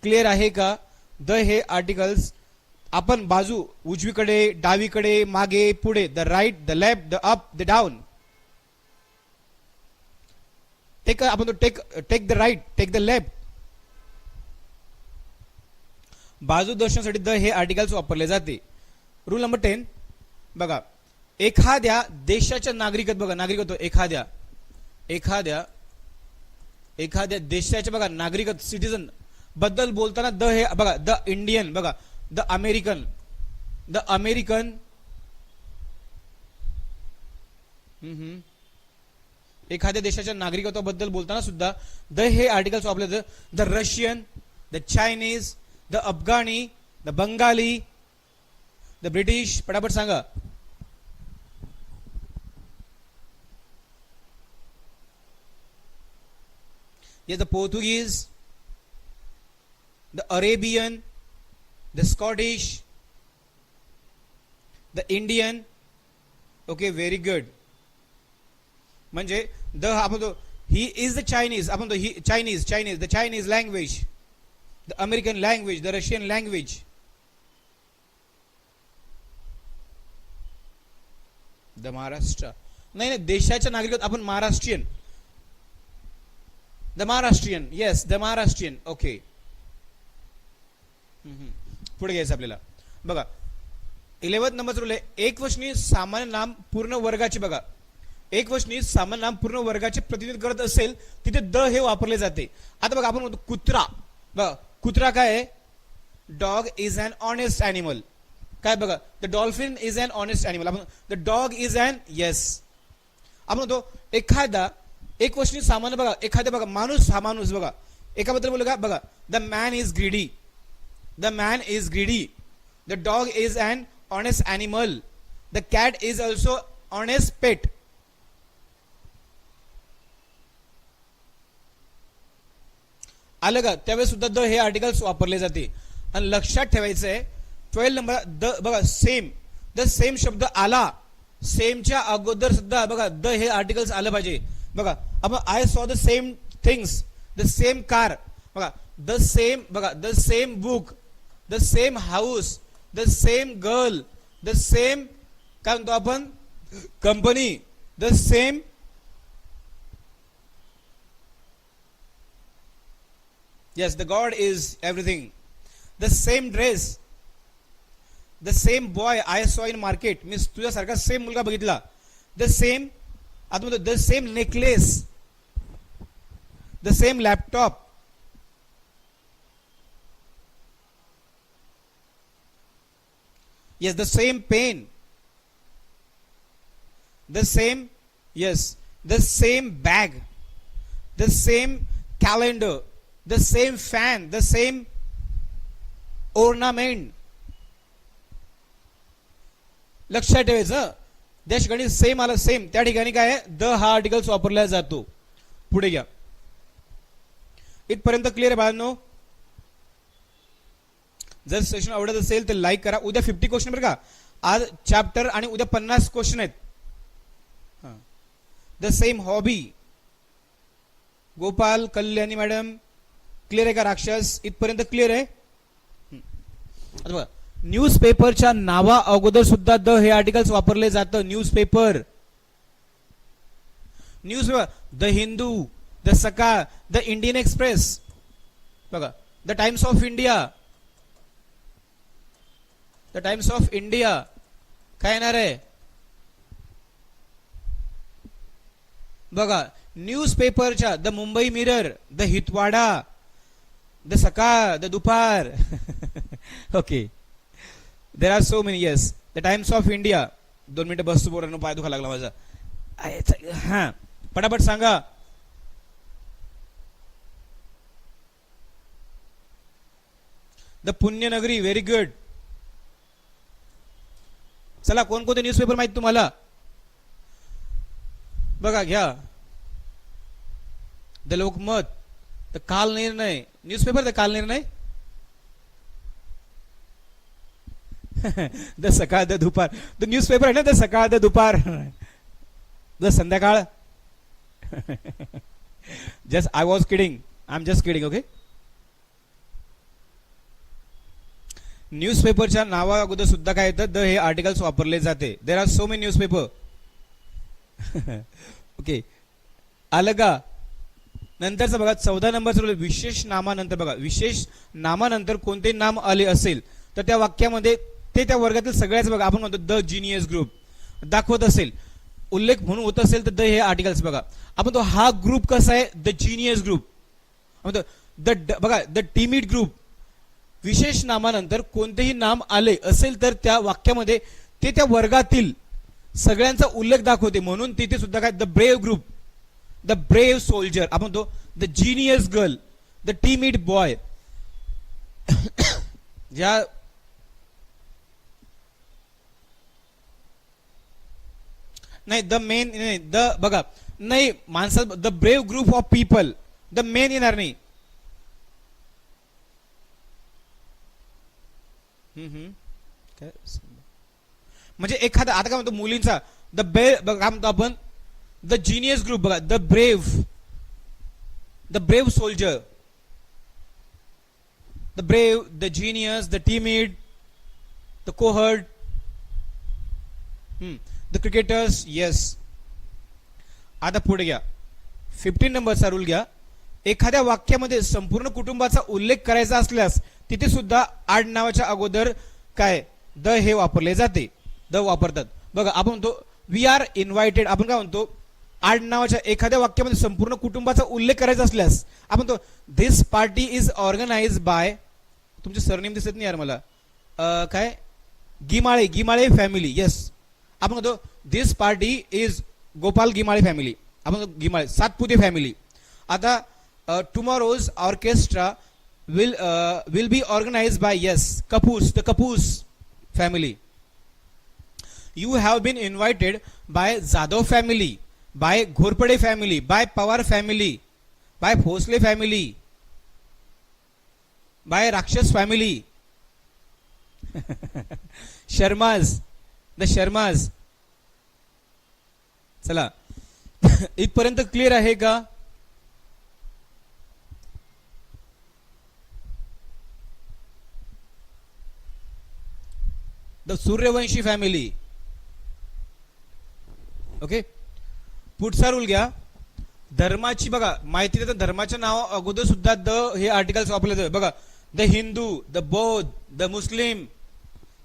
Clear आहे का? द हे आर्टिकल्स आपण बाजू उजवीकडे डावीकडे मागे पुढे the right the left the up the down take आपण take the right take the left बाजू दर्शनासाठी द हे आर्टिकल्स वापरले जाते. रूल नंबर 10 बघा एखाद्या देशाच्या नागरिकत्व बघा नागरिकत्व एखाद्या देशाच्या बघा नागरिकत्व सिटीजन बद्दल बोलताना द हे बघा द इंडियन बघा द अमेरिकन एखाद्या देशाच्या नागरिकत्वाबद्दल बोलताना सुद्धा द हे आर्टिकल्स वापरले जातात. The Russian the Chinese the अफगाणी द बंगाली द ब्रिटिश. पटापट सांगा. Yes, the Portuguese, the Arabian, the Scottish, the Indian. Okay, very good. म्हणजे द आपण तो ही इज द चायनीज आपण तो he Chinese the Chinese language the American language the Russian language the Maharashtra नाही देशाच्या नागरिकत्व आपण Maharashtrian the Maharashtrian. Yes the Maharashtrian. Okay पुढे घ्यायचं आपल्याला बघा 11 नंबर रूल आहे एकवचनी सामान्य नाम पूर्ण वर्गाचे बघा एकवचनी सामान्य नाम पूर्ण वर्गाचे प्रतिनिधित्व करत असेल तिथे द हे वापरले जाते. आता बघा आपण म्हणतो कुत्रा बघा कुत्रा काय आहे? Dog is an honest animal. काय बघा the dolphin is an honest animal. आपण the dog is an yes आपण म्हणतो एखादा एकवचनी सामान्य बघा एखाद्या बघा माणूस हा माणूस बघा एकाबद्दल बोलू का बघा the man is greedy the dog is an honest animal. The cat is also honest pet. आलं का? त्यावेळेस सुद्धा द हे आर्टिकल्स वापरले जाते. आणि लक्षात ठेवायचं आहे 12 नंबर द बघा सेम, द सेम शब्द आला, सेमच्या अगोदर सुद्धा बघा द हे आर्टिकल्स आलं पाहिजे. बघा आपण I saw the same things, the same car, बघा द सेम, बघा the same book, the same house, the same girl, the same काय म्हणतो आपण company, the same yes the god is everything, the same dress, the same boy I saw in market, means तुझ्यासारखा same मुलगा बघितला. The same आता म्हणतो the same necklace, the same laptop, yes the same pen, the same, yes the same bag, the same calendar, the same fan, the same ornament. लक्षात ठेवायचं ज्या ठिकाणी same आलं सेम त्या ठिकाणी काय आहे द हा आर्टिकल्स वापरला जातो. पुढे घ्या. इथपर्यंत क्लिअर आहे बाळांनो? जर सेशन आवडत असेल तर लाईक करा. उद्या 50 क्वेश्चन बरं का, आज चॅप्टर आणि उद्या 50 क्वेश्चन आहेत. The same hobby, Gopal Kalyani madam clear आहे का? राक्षस इथपर्यंत क्लिअर आहे? आता बघा न्यूजपेपरच्या नावा अगोदर सुद्धा द हे आर्टिकल्स वापरले जातं. Newspaper, newspaper, the Hindu, the Sakal, the Indian Express, बघा the Times of India, the Times of India काय येणार आहे बघा न्यूजपेपरच्या the Mumbai Mirror, the Hitavada, the Sakal, the Dupar. Okay there are so many. Yes the Times of India. 2 मिनिटं बसतो पोरांनो, पाय दुखा लागला माझा. हा पटापट सांगा. The Punyanagari, very good. चला कोणकोणते न्यूजपेपर माहित तुम्हाला बघा घ्या. द लोकमत, द काल निर्णय, न्यूजपेपर द काल निर्णय, the Sakal, the Dupar. The newspaper आहे ना the Sakal, the Dupar, the Sandhyakal. Just I was kidding, I am just kidding. Okay न्यूजपेपरच्या नावा अगोदर सुद्धा काय येतं द हे आर्टिकल्स वापरले जाते. देर are so many newspaper. Okay आलं का? नंतरचं बघा 14 नंबरचं विशेष नामानंतर. बघा विशेष नामानंतर कोणतेही नाम आले असेल तर त्या वाक्यामध्ये ते त्या वर्गातील सगळ्याच बघा आपण म्हणतो द जिनियस ग्रुप दाखवत असेल, उल्लेख म्हणून होत असेल तर द हे आर्टिकल्स बघा आपण तो हा ग्रुप कसा आहे द जिनियस ग्रुप म्हणतो. द बघा द टिमिड ग्रुप. विशेष नामानंतर कोणतेही नाम आले असेल तर त्या वाक्यामध्ये ते त्या वर्गातील सगळ्यांचा उल्लेख दाखवते, म्हणून तिथे सुद्धा काय the brave group, the brave soldier आपण म्हणतो, the genius girl, the timid boy. ज्या नाही द मेन नाही द बघा नाही माणसा the brave group of people, the men येणार नाही. काय म्हणजे एखादा आता काय म्हणतो मुलींचा द काय म्हणतो आपण द जिनियस ग्रुप बघा the brave soldier, the brave, the genius, the timid, the coward, the cricketers. Yes आता पुढे घ्या 15 नंबरचा रूल घ्या. एखाद्या वाक्यामध्ये संपूर्ण कुटुंबाचा उल्लेख करायचा असल्यास तिथे सुद्धा आडनावाच्या अगोदर काय द हे वापरले जाते, द वापरतात. बघा आपण म्हणतो वी आर इन्व्हायटेड, आपण काय म्हणतो आडनावाच्या एखाद्या वाक्यामध्ये संपूर्ण कुटुंबाचा उल्लेख करायचा असल्यास आपण तो this party is organise by, तुमचे सरनेम दिसत नाही यार मला, काय गिमाळे, गिमाळे फॅमिली. येस आपण म्हणतो this party is Gopal Gimale family, आपण गिमाळे सातपुते फॅमिली. आता tomorrow's orchestra will be organized by yes Kapoors, the Kapoors family. You have been invited by Jadhav family, by Ghorpade family, by Pawar family, by Phosle family, by Rakshas family. Sharmas, the Sharmas. चला इथपर्यंत clear आहे का? The Suryavanshi family. Okay, पुढचा rule घ्या. धर्माची बघा माहिती देतात, धर्माच्या नाव अगोदर सुद्धा द हे आर्टिकल्स वापरले जातात. बघा, द हिंदू, द बौद्ध, the Muslim,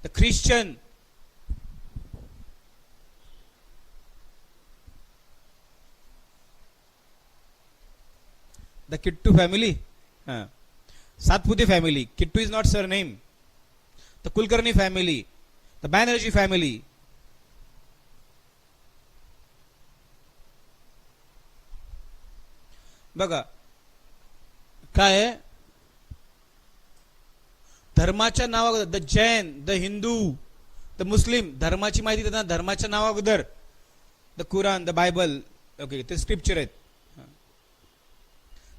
the Christian. The Kittu family, Satpute family. Kittu is not sir name. The Kulkarni family, the Banerjee family. बघा काय धर्माच्या नावा, the Jain, the Hindu, the Muslim. धर्माची माहिती देताना धर्माच्या नावा अगोदर the Quran, the Bible. Okay, ते स्क्रिप्चर आहेत.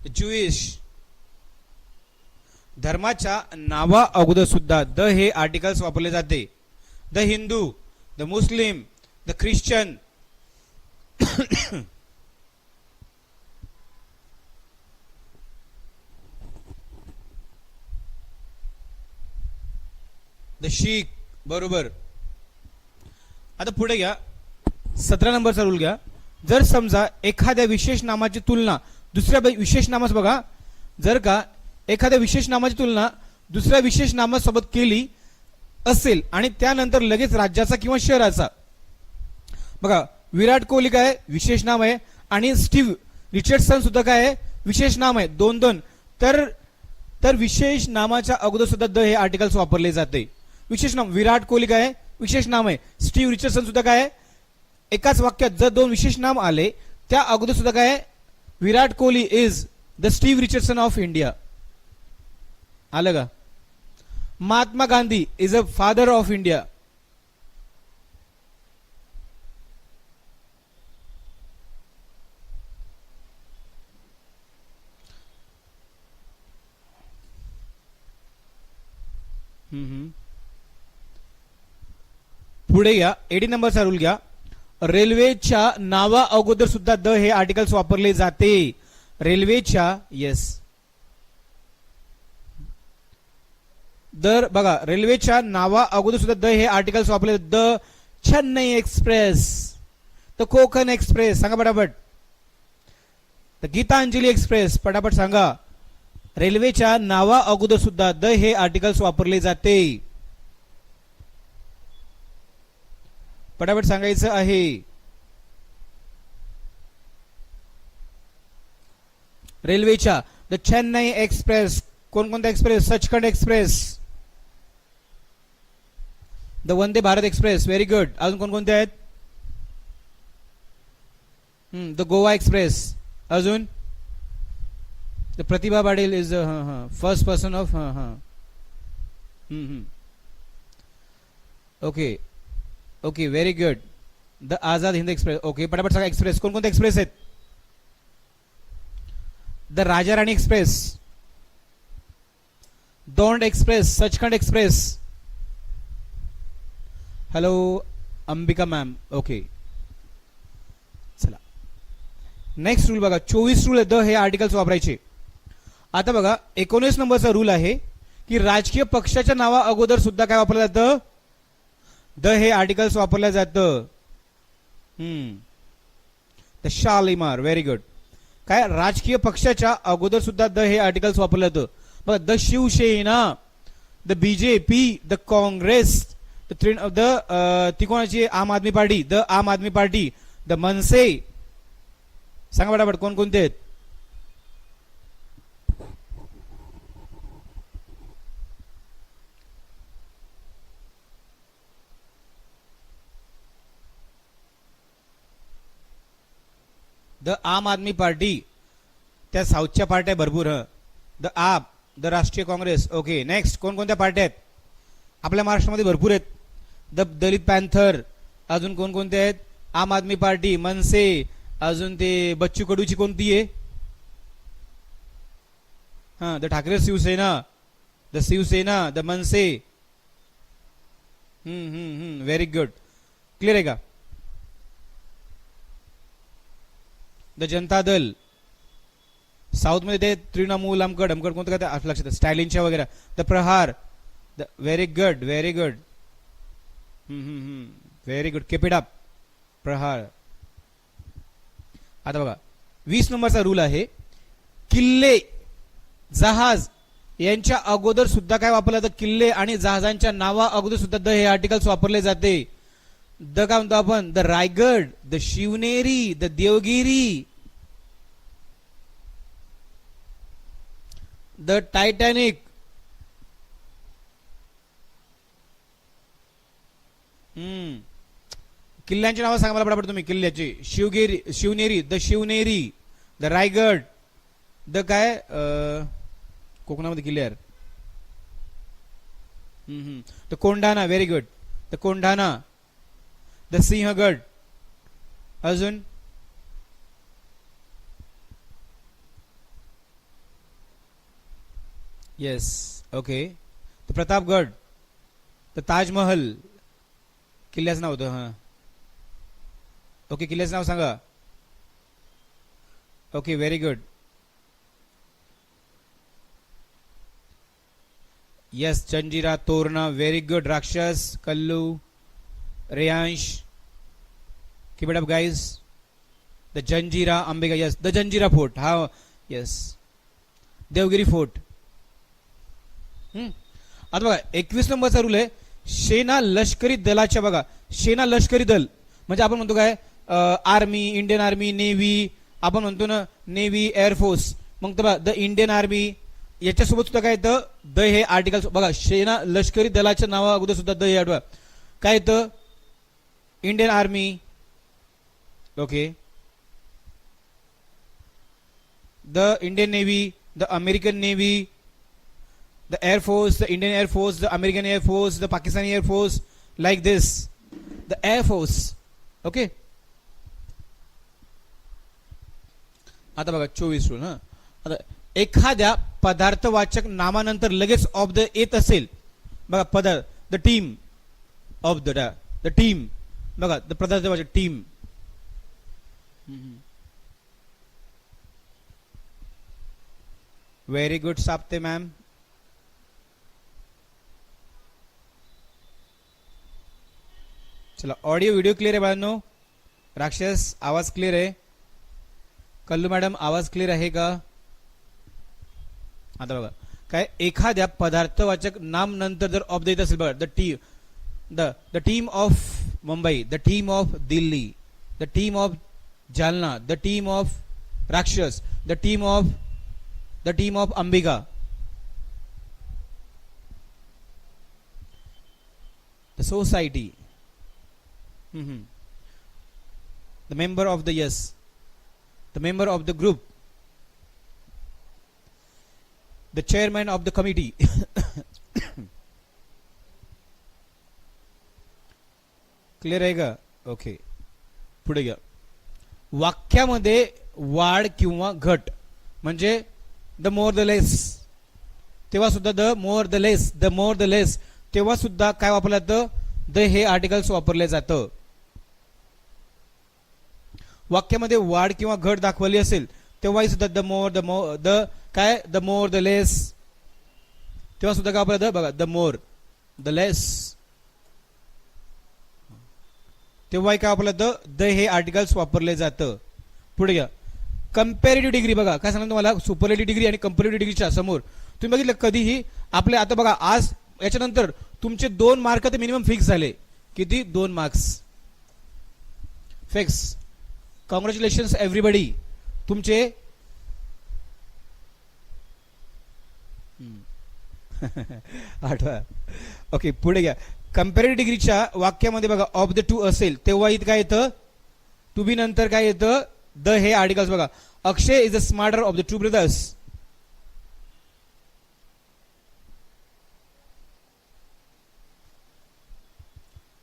The Jewish. धर्माच्या नावा अगोदर सुद्धा द हे आर्टिकल्स वापरले जाते. The Hindu, the Muslim, the Christian. The शीख. बरोबर. आता पुढे घ्या, 17 नंबरचा रूल घ्या. जर समजा एखाद्या विशेष नामाची तुलना दुसऱ्या विशेष नामास, बघा, जर का एखाद्या विशेष नामाची तुलना दुसऱ्या विशेष नामासोबत केली असेल आणि त्यानंतर लगेच राज्याचा किंवा शहराचा. बघा, विराट कोहली काय विशेष नाम आहे आणि स्टीव्ह रिचर्डसन सुद्धा काय आहे विशेष नाम आहे. दोन दोन. तर विशेष नामाच्या अगोदर सुद्धा द हे आर्टिकल्स वापरले जाते. विशेष नाम विराट कोहली काय आहे विशेष नाम आहे. स्टीव्ह रिचर्डसन सुद्धा काय आहे. एकाच वाक्यात जर दोन विशेष नाम आले त्या अगोदर सुद्धा काय आहे Virat Kohli is the Steve Richardson of India. आलं का? Mahatma Gandhi is a father of India. पुढे घ्या, 18 नंबरचा रूल घ्या. रेल्वेच्या नावा अगोदर सुद्धा द हे आर्टिकल्स वापरले जाते. रेल्वेच्या, येस, दर बघा, रेल्वेच्या नावा अगोदर सुद्धा द हे आर्टिकल्स वापरले. The Chennai express, the Konkan express. सांगा पटापट. The Gitanjali express. पटापट सांगा. रेल्वेच्या नावा अगोदर सुद्धा द हे आर्टिकल्स वापरले जाते. पटापट सांगायचं आहे. रेल्वेच्या द चेन्नई एक्सप्रेस. कोणकोणत्या express? Sachkhand express, the Vande Bharat express. Very good. अजून कोणकोणते आहेत? The Goa express. अजून the Pratibha Patil is first person of okay okay, very good. The Azad Hind express. Okay, पटापट सांगा एक्सप्रेस. कोणकोणते एक्सप्रेस आहेत? The Raja Rani express, Daund express, Sachkhand express. Hello Ambika ma'am. Okay, चला नेक्स्ट रूल बघा. 24 रूल द हे आर्टिकल्स वापरायचे. आता बघा 19 नंबरचा रूल आहे की राजकीय पक्षाच्या नावा अगोदर सुद्धा काय वापरलं जातं? द हे आर्टिकल्स वापरलं जातं. द शालिमार. Very good. काय राजकीय पक्षाच्या अगोदर सुद्धा द हे आर्टिकल्स वापरलं जातं. बघा, the Shiv Sena, the BJP, the Congress, the ती कोणाची? आम आदमी पार्टी. द आम आदमी पार्टी, द मनसे. सांगा पटापट कोणकोणते आहेत? द आम आदमी पार्टी, त्या साऊथच्या पार्ट्या भरपूर. द आप, द राष्ट्रीय काँग्रेस. ओके, नेक्स्ट कोणकोणत्या पार्ट्या आहेत? आपल्या महाराष्ट्रामध्ये भरपूर आहेत. द दलित पॅन्थर, अजून कोणकोणते आहेत? आम आदमी पार्टी, मनसे, अजून ते बच्चू कडूची कोणती आहे? हा, the Thackeray Shiv Sena, the Shiv Sena, the MNS. Very good. Clear आहे का? द जनता दल. साऊथ मध्ये ते तृणमूल अमकड अमकड कोणतं काय लक्षात, स्टॅलिनच्या वगैरे. The Prahar. Very good, very good. Very good, keep it up. Prahar. आता बघा 20 नंबरचा रूल आहे, किल्ले, जहाज यांच्या अगोदर सुद्धा काय वापरलं जातं? किल्ले आणि जहाजांच्या नावा अगोदर सुद्धा द हे आर्टिकल्स वापरले जाते. द काय म्हणतो आपण? The Raigad, the Shivneri, the Devgiri, the Titanic. किल्ल्यांची नावं सांगा मला पटापट तुम्ही. किल्ल्याची Shivneri, the Shivneri, the Raigad, the काय कोकणामध्ये किल्ले यार. The Kondhana. Very good. The Kondhana, the Sinhagad. अजून yes, okay. The Pratapgad, the Taj Mahal. किल्ल्याचं नाव होतं. हा, ओके. किल्ल्याचं नाव सांगा. Okay, very good. Yes, Janjira, Torna. Very good. राक्षस, Kallu, Reyansh. Keep it up guys. The Janjira, Ambika. Yes, the Janjira fort. हा, यस. देवगिरी फोर्ट. आता बघा 21 नंबरचा रूल आहे, सेना लष्करी दलाच्या. बघा, सेना लष्करी दल म्हणजे आपण म्हणतो काय? Army, Indian army, navy. आपण म्हणतो ना नेव्ही, एअरफोर्स. मग तर बघा द इंडियन आर्मी याच्यासोबत सुद्धा काय येतं? द हे आर्टिकल. बघा, सेना लष्करी दलाच्या नावा अगोदर सुद्धा द हे आठवा. काय येतं? Indian army. Okay. The Indian navy, the American navy, the air force, the Indian air force, the American air force, the Pakistani air force, like this, the air force. Okay. आता बघा 24 rule. आता एखाद्या पदार्थवाचक नामानंतर लगेच of the येत असेल. बघा पदार्थ, the team of the team. बघा द पदार्थवाचक team. Very good Sapte ma'am. चला, ऑडिओ व्हिडिओ क्लिअर आहे बाळांनो? राक्षस आवाज क्लिअर आहे? कल्लू मॅडम आवाज क्लिअर आहे का? आता बघा काय, एखाद्या पदार्थवाचक नाम नंतर जर ऑफ देत असेल. बघा the team of Mumbai, the team of Delhi, the team of Jalna, the team of Rakshas, the team of Ambika. The society. The member of the yes, the member of the group, the chairman of the committee. Clear आहे का? Okay, पुढे घ्या. वाक्यामध्ये वाढ किंवा घट म्हणजे the more the less, तेव्हा सुद्धा the more the less, the more the less तेव्हा सुद्धा काय वापरलं जातं? द हे आर्टिकल्स वापरले जातं. वाक्यामध्ये वाढ किंवा घट दाखवली असेल तेव्हाही सुद्धा the more the more the less तेव्हा सुद्धा काय वापरलं? बघा द मोर द लेस तेव्हाही काय वापरलं? द हे आर्टिकल्स वापरले जातं. पुढे घ्या. Comparative degree. बघा काय सांगतो तुम्हाला, सुपरलेटिव्ह डिग्री आणि कंपॅरेटिव्ह डिग्रीच्या समोर तुम्ही बघितलं कधीही आपले. आता बघा आज याच्यानंतर तुमचे 2 मार्क तर मिनिमम फिक्स झाले. किती? 2 मार्क्स फिक्स. Congratulations everybody. तुमचे आठवा. ओके, पुढे घ्या. कंपॅरेटिव्ह डिग्रीच्या वाक्यामध्ये बघा ऑफ द टू असेल तेव्हा इथं काय येतं? टू बी नंतर काय येतं? द हे आर्टिकल्स. बघा, Akshay is the smarter of the 2 brothers.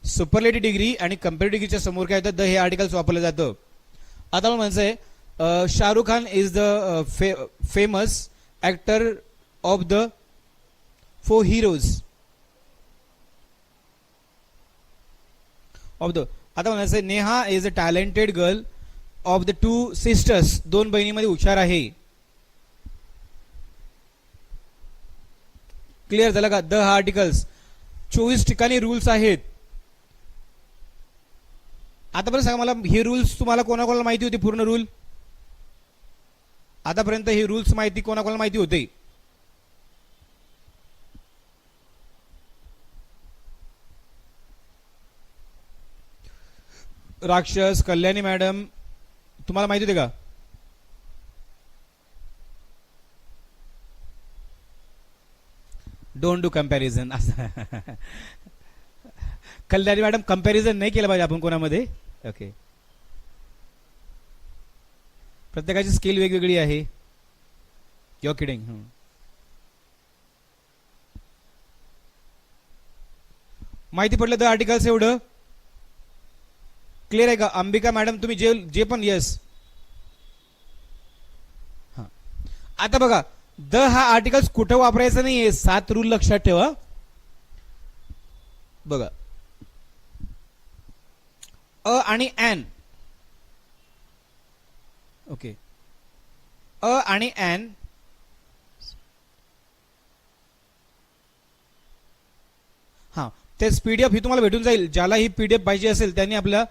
Superlative degree आणि कंपेरेटिव्ह डिग्रीच्या समोर काय होतं द हे आर्टिकल्स वापरलं जातं. आता मला म्हणायचंय Shahrukh Khan is the famous actor of the 4 heroes of the. आता म्हणायचं Neha is a talented girl of the 2 sisters. 2 बहिणीमध्ये हुशार आहे. क्लिअर झालं का? द हा आर्टिकल्स 24 ठिकाणी रूल्स आहेत. आतापर्यंत सांगा मला हे रूल्स तुम्हाला कोणाकोणाला माहिती होती पूर्ण रूल? आतापर्यंत हे रूल्स माहिती कोणाकोणाला माहिती होते? राक्षस, कल्याणी मॅडम, तुम्हाला माहिती होते का? Don't do comparison. Kalyani madam comparison नाही केलं पाहिजे आपण कोणामध्ये. ओके, प्रत्येकाची स्किल वेगवेगळी आहे. Your kidding. माहिती पडलं द आर्टिकल्स एवढं क्लिअर आहे का? अंबिका मॅडम तुम्ही जे जे पण येस. हा, आता बघा द हा आर्टिकल्स कुठं वापरायचं नाहीये. 7 रूल लक्षात ठेवा. बघा अ आणि एन. ओके, अ आणि एन हा तेच पीडीएफ ही तुम्हाला भेटून जाईल. ज्याला ही पीडीएफ पाहिजे असेल त्यांनी आपल्या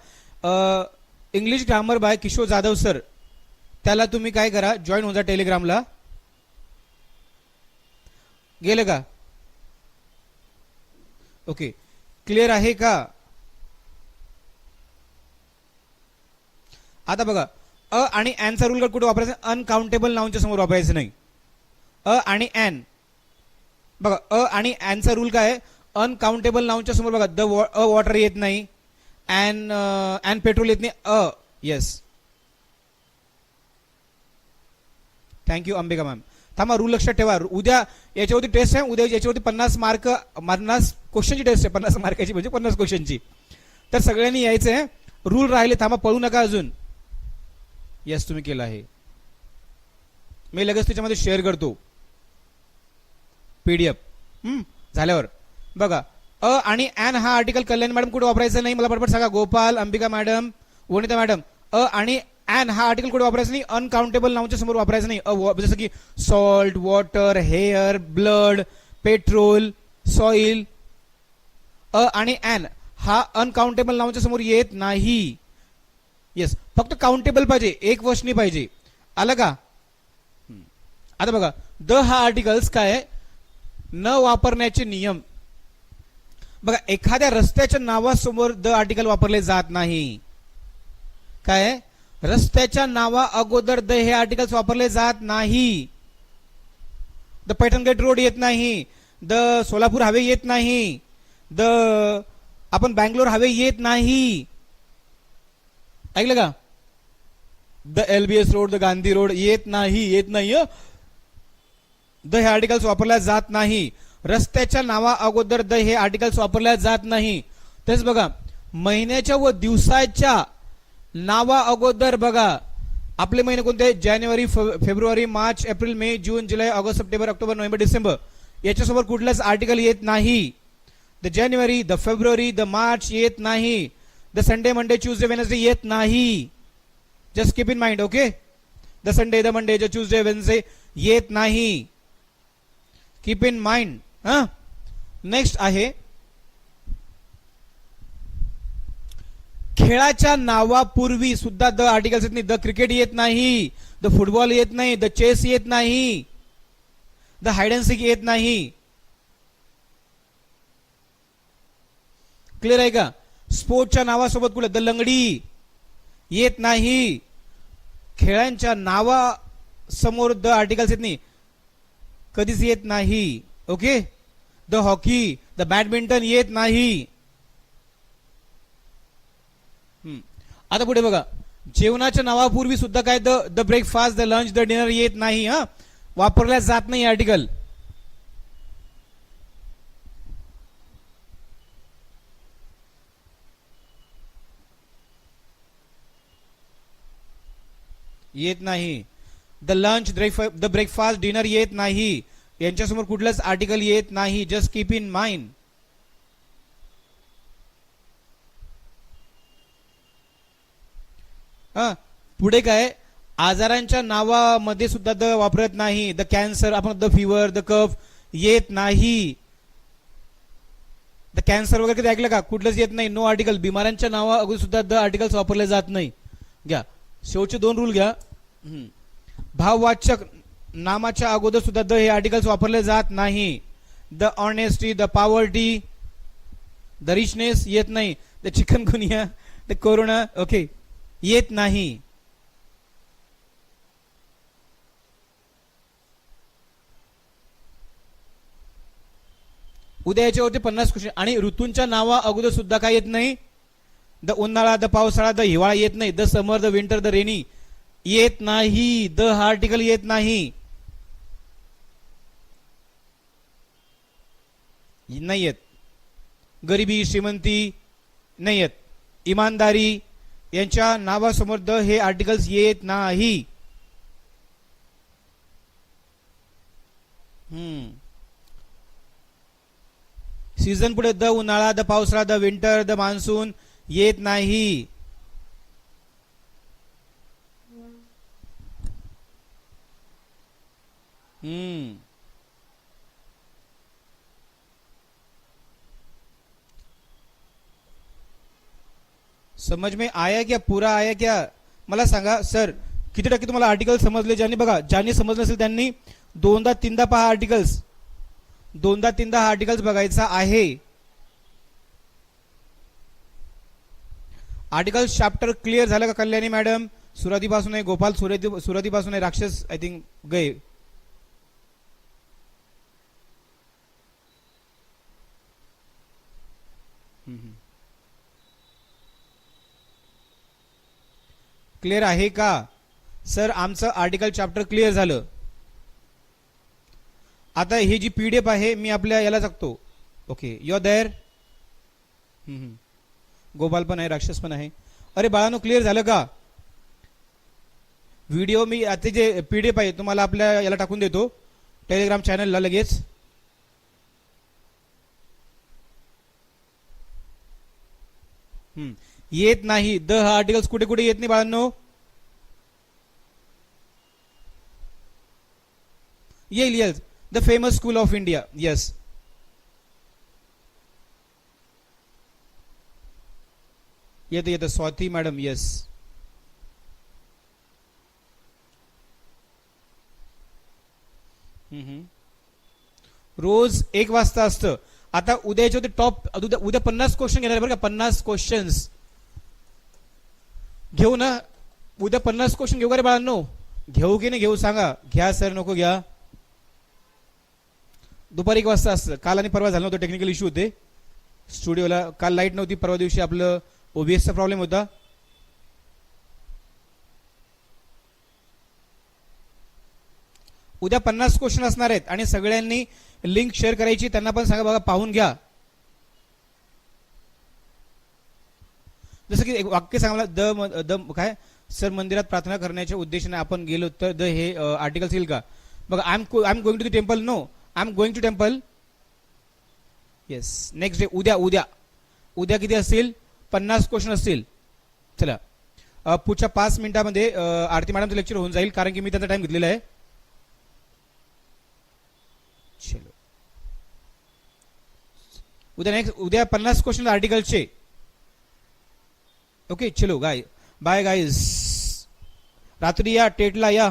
English grammar by Kishor Jadhav sir त्याला तुम्ही काय करा जॉईन होऊन जा टेलिग्रामला. गेलं का? ओके, क्लिअर आहे का? आता बघा अ आणि एनचा रूल कुठे वापरायचा? अनकाउंटेबल नाऊनच्या समोर वापरायचं नाही. अ आणि एन बघा अ आणि एनचा रूल काय आहे? अनकाउंटेबल नाऊनच्या समोर बघा द वॉटर येत नाही, अँड पेट्रोल येत नाही. Yes, thank you Ambika ma'am. थांबा, रूल लक्षात ठेवा. उद्या याच्यावरती टेस्ट आहे. उद्या याच्यावरती 50 मार्क 50 क्वेश्चनची टेस्ट आहे. 50 मार्काची म्हणजे 50 क्वेश्चनची. तर सगळ्यांनी यायचं आहे. रूल राहिले, थांबा, पळू नका अजून. येस, तुम्ही केलं आहे. मी लगेच त्याच्यामध्ये शेअर करतो पीडीएफ. झाल्यावर बघा अ आणि एन हा आर्टिकल कल्याण मॅडम कुठे वापरायचा नाही? मला पटपट सांगा. Gopal, Ambika madam, Vanita madam. A आणि एन हा आर्टिकल कुठे वापरायचा नाही? अनकाउंटेबल नाऊनच्या समोर वापरायचं नाही. जसं की salt, water, hair, blood, petrol, soil. A आणि एन हा अनकाउंटेबल नाऊनच्या समोर येत नाही. येस, फक्त काउंटेबल पाहिजे, एक वचनी पाहिजे. आलं का? आता बघा द हा आर्टिकल्स काय न वापरण्याचे नियम. बघा एखाद्या रस्त्याच्या नावासमोर द आर्टिकल वापरले जात नाही. काय? रस्त्याच्या नावा अगोदर द हे आर्टिकल्स वापरले जात नाही. द पैठणगेट रोड येत नाही, द सोलापूर हायवे येत नाही, द आपण बँगलोर हायवे येत नाही. ऐकलं का? The LBS road, the Gandhi road येत नाही. येत नाही. द हे आर्टिकल्स वापरल्या जात नाही. रस्त्याच्या नावा अगोदर द हे आर्टिकल्स वापरल्या जात नाही. तेच बघा महिन्याच्या व दिवसाच्या नावा अगोदर बघा आपले महिने कोणते? January, February, March, April, May, June, July, August, September, October, November, December याच्यासोबत कुठलाच आर्टिकल येत नाही. The January, the February, the March येत नाही. The Sunday, Monday, Tuesday, Wednesday येत नाही. Just keep in mind. Okay, the Sunday, the Monday, the Tuesday, Wednesday येत नाही. Keep in mind. नेक्स्ट आहे खेळाच्या नावापूर्वी सुद्धा द आर्टिकल्स येत नाही. द क्रिकेट येत नाही, द फुटबॉल येत नाही, द चेस येत नाही, द हाइड अँड सीक येत नाही. क्लिअर आहे का? स्पोर्टच्या नावासोबत कुठे? द लंगडी येत नाही. खेळांच्या नावा समोर द आर्टिकल्स येत नाही, कधीच येत नाही. Okay, the hockey, the badminton येत नाही. आता पुढे बघा जेवणाच्या नावापूर्वी सुद्धा काय? The breakfast, the lunch, the dinner येत नाही. वापरल्या जात नाही आर्टिकल. येत नाही. The lunch, the breakfast, dinner येत नाही. यांच्यासमोर कुठलंच आर्टिकल येत नाही. Just keep in mind. हा, पुढे काय, आजारांच्या नावामध्ये सुद्धा द वापरत नाही. द कॅन्सर, आपण द फिवर, द कफ येत नाही. द कॅन्सर वगैरे कधी ऐकलं का? कुठलंच येत नाही. No article. बिमारांच्या नावा अगोदर सुद्धा द आर्टिकल्स वापरले जात नाही. घ्या शेवटचे 2 रूल घ्या. भाववाचक नामाच्या अगोदर सुद्धा द हे आर्टिकल्स वापरले जात नाही. The honesty, the poverty, the richness येत नाही. The chikungunya, the corona, okay, येत नाही. उद्या याच्यावरती 50 क्वेश्चन. आणि ऋतूंच्या नावा अगोदर सुद्धा काय येत नाही. द उन्हाळा, द पावसाळा, द हिवाळा येत नाही. The summer, the winter, the rainy येत नाही. द हा आर्टिकल येत नाही. नाही येत. गरिबी, श्रीमंती नाही येत. इमानदारी यांच्या नावासमोर द हे आर्टिकल्स येत नाही. सीझन पुढे द उन्हाळा, द पावसाळा, द विंटर, द मान्सून येत नाही. समझ में आया क्या? पूरा आया क्या? मला सांगा सर, किती टक्के तुम्हाला आर्टिकल समजले? ज्यांनी बघा, ज्यांनी समजलं असेल त्यांनी 2दा-3दा पहा आर्टिकल्स. 2दा-3दा हा आर्टिकल्स बघायचा आहे. आर्टिकल्स चॅप्टर क्लिअर झालं का कल्याणी मॅडम? सुरुवातीपासून आहे. गोपाल सुरुवातीपासून आहे. राक्षस आय थिंक गए. क्लिअर आहे का सर? आमचं आर्टिकल चॅप्टर क्लिअर झालं. आता ही जी पीडीएफ आहे मी आपल्या याला टाकतो. Okay, you are there. Gopal पण आहे, राक्षस पण आहे. अरे बाळांनो, क्लिअर झालं का? व्हिडिओ मी आता जे पीडीएफ आहे तुम्हाला आपल्या याला टाकून देतो टेलिग्राम चॅनलला लगेच. येत नाही. द हा आर्टिकल्स कुठे कुठे येत नाही बाळांनो? येईल येईल. The famous school of India, yes. येतं येतं. Swati madam, yes. रोज 1 वाजता असतं. आता उद्याच्या होते टॉप, उद्या 50 क्वेश्चन घेणार बरं का? 50 क्वेश्चन्स घेऊ ना? उद्या 50 क्वेश्चन घेऊ का रे बाळांनो? घेऊ की नाही घेऊ सांगा? घ्या सर, नको घ्या? दुपारी 1 वाजता असतं. काल आणि परवा झालं नव्हतं, टेक्निकल इश्यू होते स्टुडिओला. काल लाईट नव्हती, परवा दिवशी आपलं ओबीएसचा प्रॉब्लेम होता. उद्या 50 क्वेश्चन असणार आहेत आणि सगळ्यांनी लिंक शेअर करायची. त्यांना पण सांगा बघा, पाहून घ्या. जसं की एक वाक्य सांगा, द काय सर, मंदिरात प्रार्थना करण्याच्या उद्देशाने आपण गेलो तर द हे आर्टिकल्स येईल का? बघा, I am going to the temple. No, I am going to temple. Yes. Next day, उद्या किती असतील? 50 क्वेश्चन असतील. चला, पुढच्या 5 मिनिटांमध्ये आरती मॅडमचं लेक्चर होऊन जाईल, कारण की मी त्यांचा टाइम घेतलेला आहे. चलो, उद्या 50 क्वेश्चन आर्टिकलचे. ओके, चलो बाय गाइस. रात्री या, टेटला या.